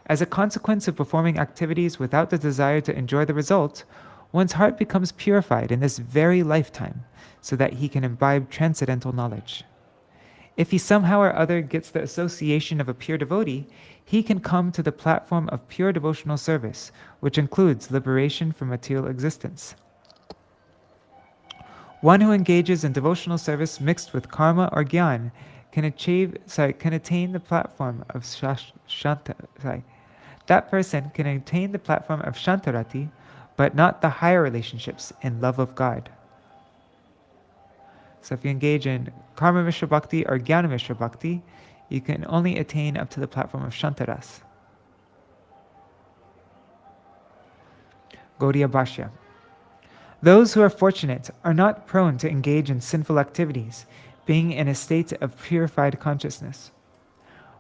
[SPEAKER 1] as a consequence of performing activities without the desire to enjoy the result, one's heart becomes purified in this very lifetime so that he can imbibe transcendental knowledge. If he somehow or other gets the association of a pure devotee, he can come to the platform of pure devotional service, which includes liberation from material existence. One who engages in devotional service mixed with karma or gyan can attain the platform of that person can attain the platform of Shantarati, but not the higher relationships in love of God. So if you engage in Karma Mishra Bhakti or Jnana Mishra Bhakti, you can only attain up to the platform of Shantaras. Gauḍīya Bhāṣya. Those who are fortunate are not prone to engage in sinful activities, being in a state of purified consciousness.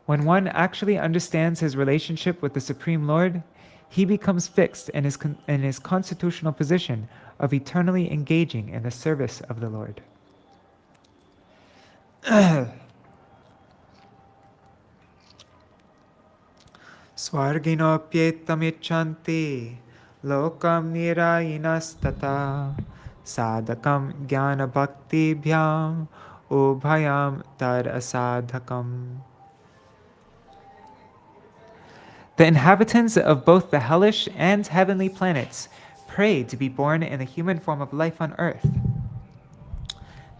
[SPEAKER 1] When one actually understands his relationship with the Supreme Lord, he becomes fixed in his constitutional position of eternally engaging in the service of the Lord. Svarginopyetamichanti lokam nirayinastata sadhakam jnana bhakti bhyam ubhayam tad asadhakam. The inhabitants of both the hellish and heavenly planets pray to be born in the human form of life on earth.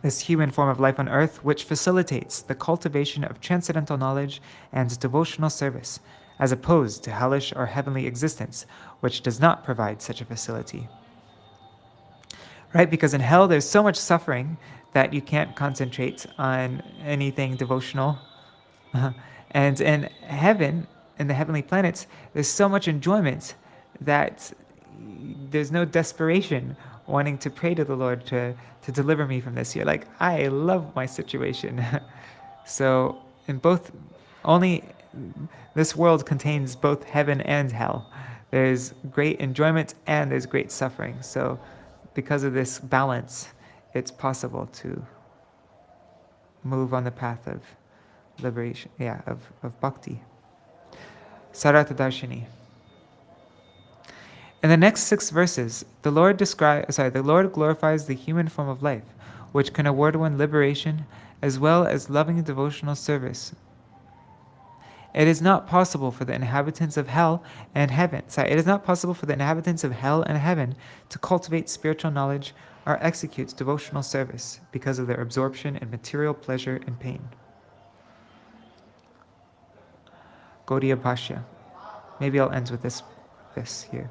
[SPEAKER 1] This human form of life on earth, which facilitates the cultivation of transcendental knowledge and devotional service, as opposed to hellish or heavenly existence, which does not provide such a facility. Right? Because in hell there's so much suffering that you can't concentrate on anything devotional. And in heaven, in the heavenly planets, there's so much enjoyment that there's no desperation wanting to pray to the Lord to deliver me from this. You're like, I love my situation. So in both, only this world contains both heaven and hell. There's great enjoyment and there's great suffering. So because of this balance, it's possible to move on the path of liberation, of bhakti. Sārārtha-darśinī. In the next 6 verses, the Lord glorifies the human form of life, which can award one liberation as well as loving devotional service. It is not possible for the inhabitants of hell and heaven. It is not possible for the inhabitants of hell and heaven to cultivate spiritual knowledge or execute devotional service because of their absorption in material pleasure and pain. Gauḍīya Bhāṣya. Maybe I'll end with this here.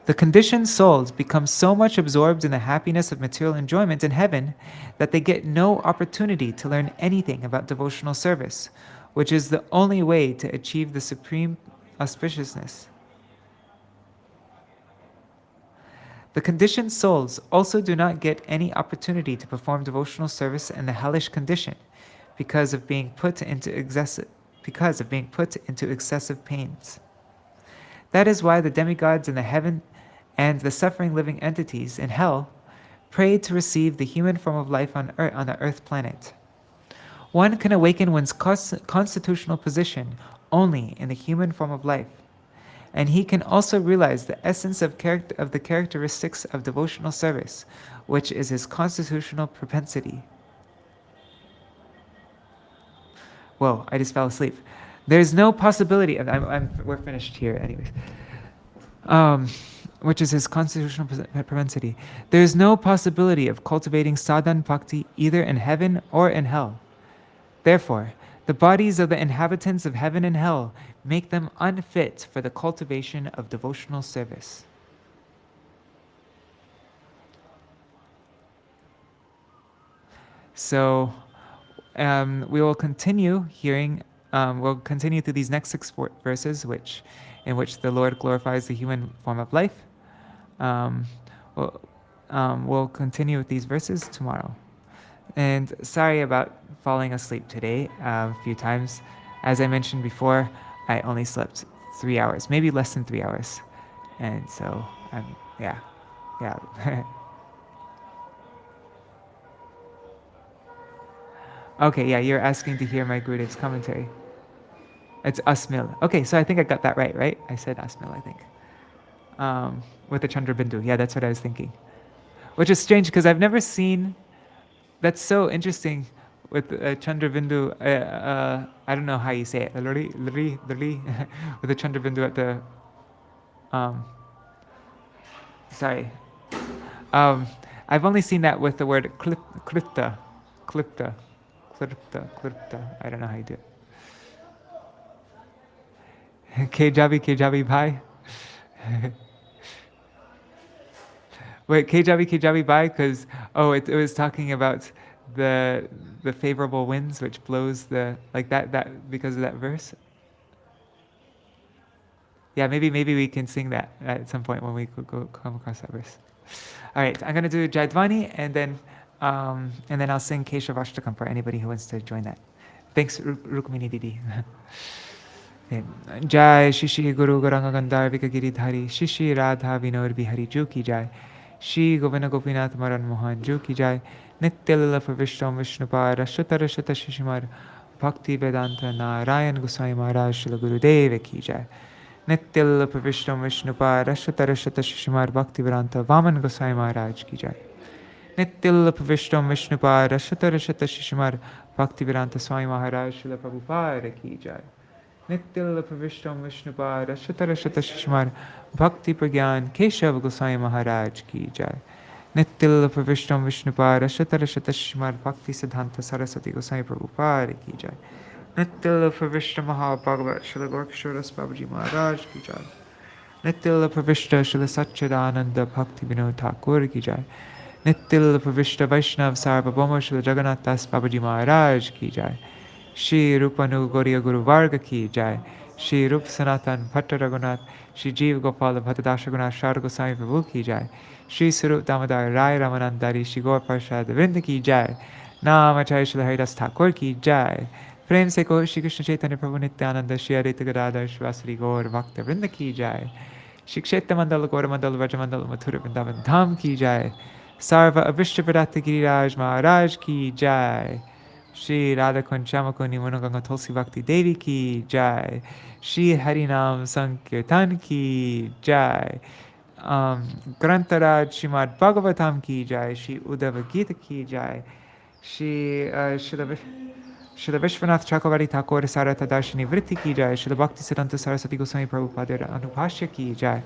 [SPEAKER 1] The conditioned souls become so much absorbed in the happiness of material enjoyment in heaven that they get no opportunity to learn anything about devotional service, which is the only way to achieve the supreme auspiciousness. The conditioned souls also do not get any opportunity to perform devotional service in the hellish condition because of being put into excessive pains. That is why the demigods in the heaven and the suffering living entities in hell pray to receive the human form of life on the earth planet. One can awaken one's constitutional position only in the human form of life, and he can also realize the essence of the characteristics of devotional service, which is his constitutional propensity. Whoa, I just fell asleep. There's no possibility of, we're finished here anyways. Which is his constitutional propensity. There's no possibility of cultivating sadhan bhakti either in heaven or in hell. Therefore, the bodies of the inhabitants of heaven and hell make them unfit for the cultivation of devotional service. So, we will continue hearing. We'll continue through these next 6 verses, in which the Lord glorifies the human form of life. We'll continue with these verses tomorrow. And sorry about falling asleep today a few times. As I mentioned before, I only slept 3 hours, maybe less than 3 hours, and so yeah. Okay, yeah, you're asking to hear my Gurudev's commentary. It's Asmil. Okay, so I think I got that right? I said Asmil, I think. With the Chandra Bindu. Yeah, that's what I was thinking. Which is strange because I've never seen. That's so interesting with Chandra Bindu. I don't know how you say it. With the Chandra Bindu at the. Sorry. I've only seen that with the word klipta, klipta, klipta, klipta. I don't know how you do it. Kejabi bhai. Wait, Kejabi bhai, because it was talking about the favorable winds which blows the like that because of that verse. Yeah, maybe we can sing that at some point when we come across that verse. All right, I'm gonna do Jaidvani and then I'll sing Keshavashtakam for anybody who wants to join that. Thanks, Rukmini Didi. Okay. Jai Shishi Guru Garanga Gandhar Vikagiri Shishi Radha Vinod Bihari Ju Ki Jai Shri Govina Gopinath Maran Mohan Ju Ki Jai Nityalila Pravishtam Vishnupar Rashata Rashata Shishimar Bhakti Vedanta Narayan Gosvāmī Maharaj Śrīla Gurudeva Ki Jai Nityalila Pravishtam Vishnupar Rashata Rashata Shishimar Bhakti Vedanta Vaman Gosvāmī Maharaj Ki Jai Nityalila Pravishtam Vishnupar Rashata Rashata Shishimar Bhakti Vedanta Swami Maharaj Śrīla Prabhupāda Ki Jai Nityalila Pravishtam Vishnupar Rashata Rashata Shishimar Bhakti Pragyan Keshav Gosvāmī Maharaj Ki Jai Nityalila Pravishtam Vishnupar Rashata Rashata Shishimar Bhaktisiddhānta Sarasvatī Gosvāmī Prabhupāda Ki Jai Nityalila Pravishta Mahabhagavat Śrīla Gorkishora Babaji Maharaj Ki Jai Nityalila Pravishta Śrīla Satchidananda Bhakti Vinod Ṭhākura Ki Jai Nityalila Pravishta Vaishnav Sarvabhauma Śrīla Jagannath Das Babaji Maharaj Ki Jai Shri Rupanu Gauriya Guru Varga Ki Jai Shri Rup Sanatan Bhatta Raghunath Shri Jeev Gopala Bhattadasha Guna Shara Goswami Prabhu Ki Jai Shri Sarup Damodar Rai Ramanandari Shri Gaur Parshad Vrinda Ki Jai Namacharya Śrīla Haridas Thakur Ki Jai Prem Se Ko Shri Krishna Chaitanya Prabhu Nityananda Shri Advaita Gadadhar Shivasari Gaur Bhakta Vrinda Ki Jai Shri Kshetra Mandala Gaura Mandala Vraja Mandala Mathura Vrindavan Dham Ki Jai Sarva Avishta Vedanta Giriraj Maharaj Ki Jai Shri Radha Kunchamakuni Munaganga Tulsi Bhakti Devi Ki Jai Shri Harinam Sankirtan Ki Jai Grantaraj Srimad Bhagavatam Ki Jai Shri Uddhava-gīta Ki Jai Shri Srila Viśvanātha Cakravartī Ṭhākura Sārārtha-darśinī Vritti Ki Jai Shri Bhaktisiddhānta Sarasvatī Gosvāmī Prabhupāda Bhāṣya Ki Jai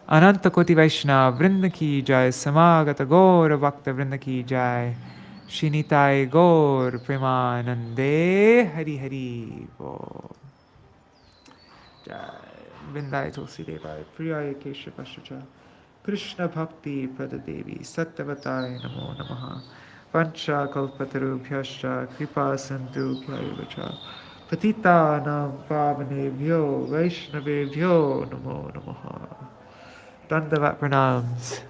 [SPEAKER 1] Ananta Koti Vaishnava Vrinda Ki Jai Samagata Gaura Bhakta Vrinda Ki Jai Shri Nitai Gaur Premanande Hari Hari Bo Jai Vindai Tulsi Devai Priyaya Keshavashacha Krishna Bhakti Pradadevi Sattvatai Namo Namaha Vancha Kalpatarubhyascha Kripa Sindhu Bhyayavacha Patita Nam Pavanebhyo Vaishnavebhyo Namo Namaha Dandavat Pranams.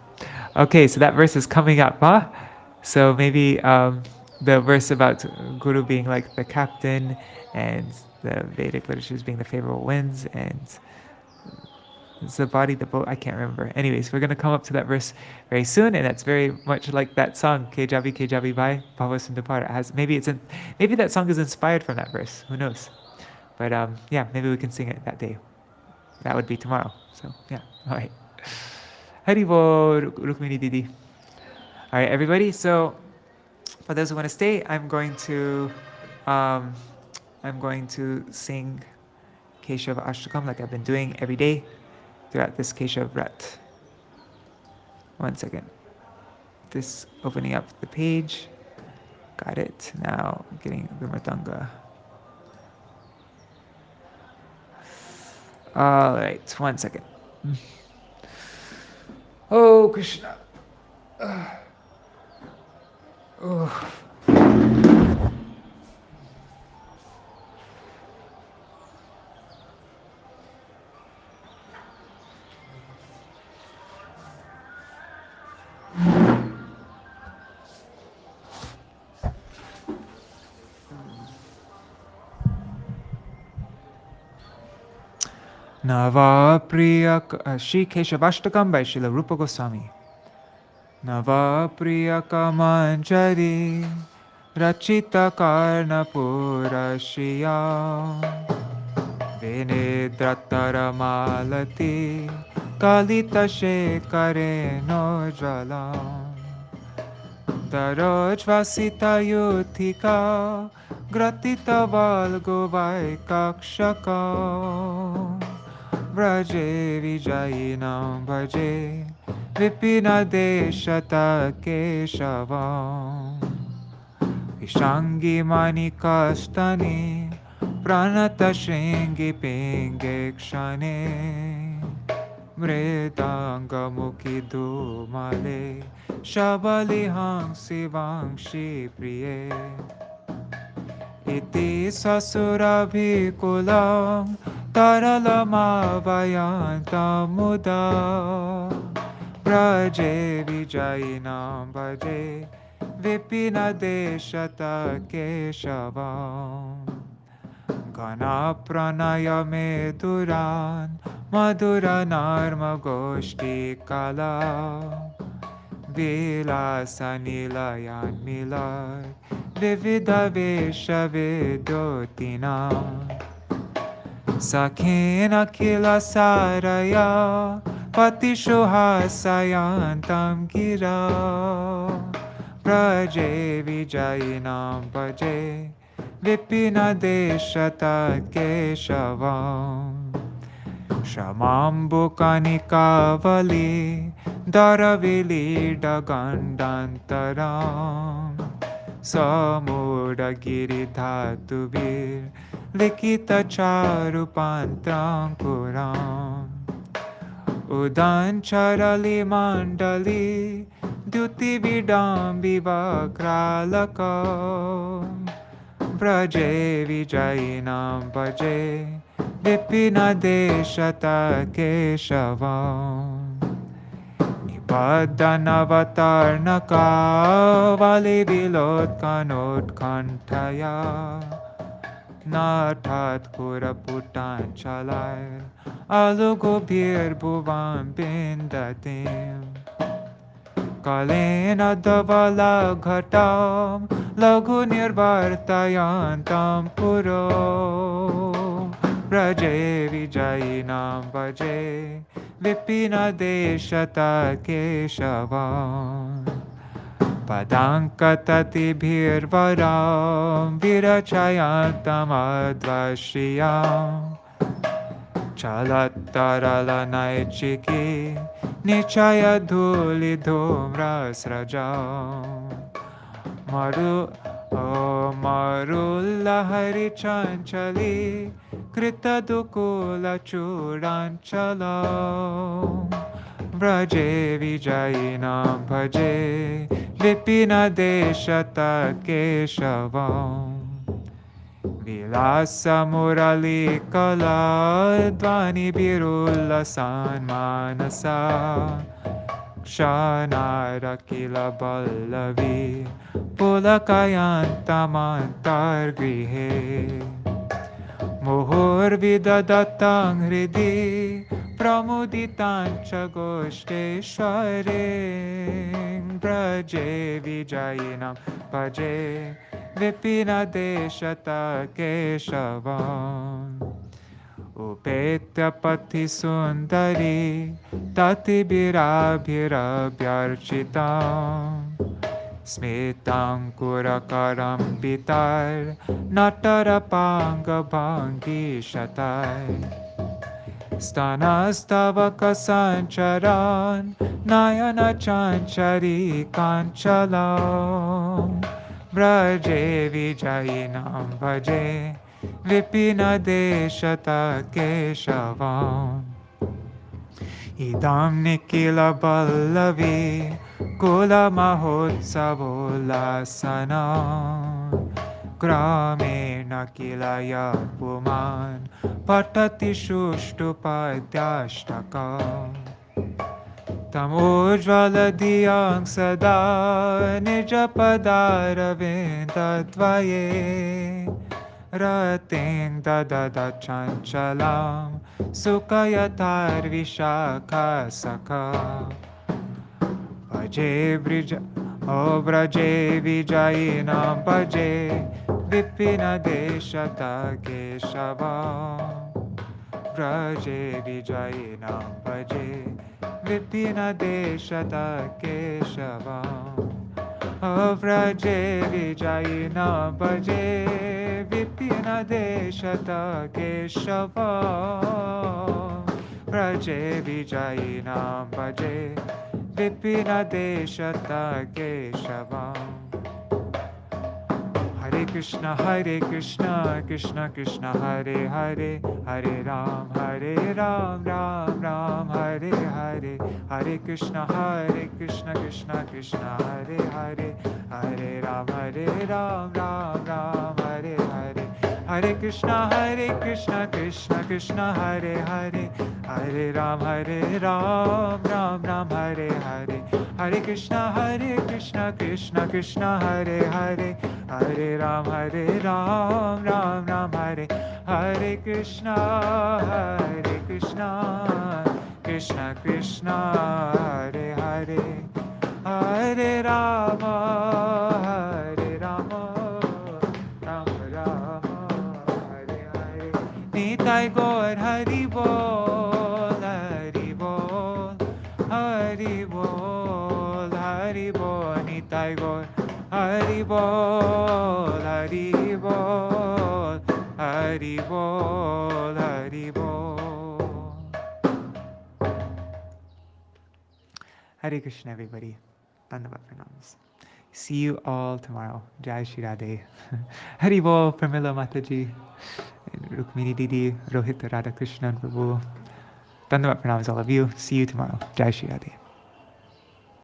[SPEAKER 1] Okay, so that verse is coming up, huh? So maybe the verse about Guru being like the captain and the Vedic literatures being the favorable winds and the body, the boat, I can't remember. Anyways, we're going to come up to that verse very soon, and that's very much like that song, Kejabi Bhai, Bhava Sundapara. Maybe that song is inspired from that verse. Who knows? But yeah, maybe we can sing it that day. That would be tomorrow. So yeah, all right. Haribo Rukmini Didi. All right, everybody. So for those who want to stay, I'm going to sing Keshav Ashtakam like I've been doing every day throughout this Keshav Vrat. 1 second. This opening up the page. Got it. Now getting the Mridanga. All right, 1 second. Oh, Krishna. Oh. Nava Priya Shri Keshavashtakam by Srila Rupa Goswami. Nava Priya Kamanjari Rachita Karnapura Shriya Venedratara Malati Kalita Shekare Nojalam Darojvasita Yuthika Gratita Valgovai Kakshaka Vraje Vijayinam Bhaje Vipinadeshata Keshavam Vishangi Manikastani Pranata Shringi Pinge Kshane Mridanga Mukhi Dhumale Shabali Hangsi Vangshi Priye Iti Sasurabhikulam Taralamavayantam Muda Braje Vijayinam Bhaje Vipinadeshata Keshavam Gana Pranaya Meduran Madhura Narma Goshti Kala Vilasa Nilayan Milay Vivida Vesha Vidotina Sakhena Kila Saraya Patishuhasayantam Gira Praje Vijayinam Bhaje Vipinadeshata Keshavam Shamambhukanikavali Dharavili Dagandantaram Samudagiri Dhatuvir Likita Charupantram Kuram Udancharali Mandali Duti Vidam Vivakralakam Vraje Vijayinam Bhaje Vipinadeshata Keshavam Nipadanavatarnaka Vali Vilot Kanot Kantaya Nathat Kura Putan Chalai Alugobhir Bhuvan Bindatim Kalena Davala Ghatam Laghu Nirvartayantam Puro Braje Vijayinam Bhaje Vipinadeshata Keshavam Padankatati Bhirvaram Virachayantam Advashiyam Chalattarala Naichiki Nichaya Dhuli Dhumra Srajam Marulla Hari Chanchali Krita Dukula Churanchalam Vraje Vijayinam Bhaje Vipinadeshata Keshavam Vilasa Murali Kala Dvani Birullasan Manasa Kshanara Kila Ballavi Pulakayantamantar Grihe Muhur Vidadatang Hridi Pramuditancha Goshteshwaring Braje Vijayinam Bhaje Vipinadeshata Keshavam Upetya Pati Sundari Tati Birabhirabhyarchitam Smitang Kurakaram Bitar Natarapanga Bhangi Shatai Stanastavaka Sancharan Nayana Chanchari Kanchalam Braje Vijayinam Bhaje Vipinadeshata Keshavam Idam Nikila Ballavi Kula Mahotsavolasana Gramena Kilaya Puman Patati Shushtupadyashtaka Tam Ujvala Diyang Sada Nijapadara Vindadvaye Rating Dadada Chanchalam Sukayatar Vishaka Saka Bhaje Vraje Vijayinam Bhaje Vipinadeshata Keshavam Vraje Vijayinam Bhaje Vipinadeshata Keshavam Vraje Vijayinam Bhaje Vipinadeshata Keshavam Braje Vijayinam Bhaje Vipinadeshata Keshavam. Hare Krishna, Krishna Krishna, Hare Hare, Hare Ram, Ram Ram, Hare Hare, Hare Krishna, Krishna Krishna, Hare Hare, Hare Ram, Ram Ram, Hare Hare, Hare Krishna, Krishna Krishna, Hare Hare, Hare Ram, Ram Ram, Hare Hare, Hare Krishna, Krishna Krishna, Hare Hare, Hare Ram, Ram Ram, Hare Hare Krishna, Krishna Krishna, Hare Hare, Hare Rama, Rama Rama, Hare Hare. Nitai Gaur Hari Bol, Hari Bol, Hari Bol, Hari Bol, Nitai Gaur Hari Bol, Hari Bol, Hari Bol, Hari Bol. Hare Krishna, everybody. Dandavat pranams. See you all tomorrow. Jai Shri Radhe. Hari Bol, Pramila Mataji, Rukmini Didi, Rohit Radhakrishnan Prabhu. Dandavat pranams, all of you. See you tomorrow. Jai Shri Radhe.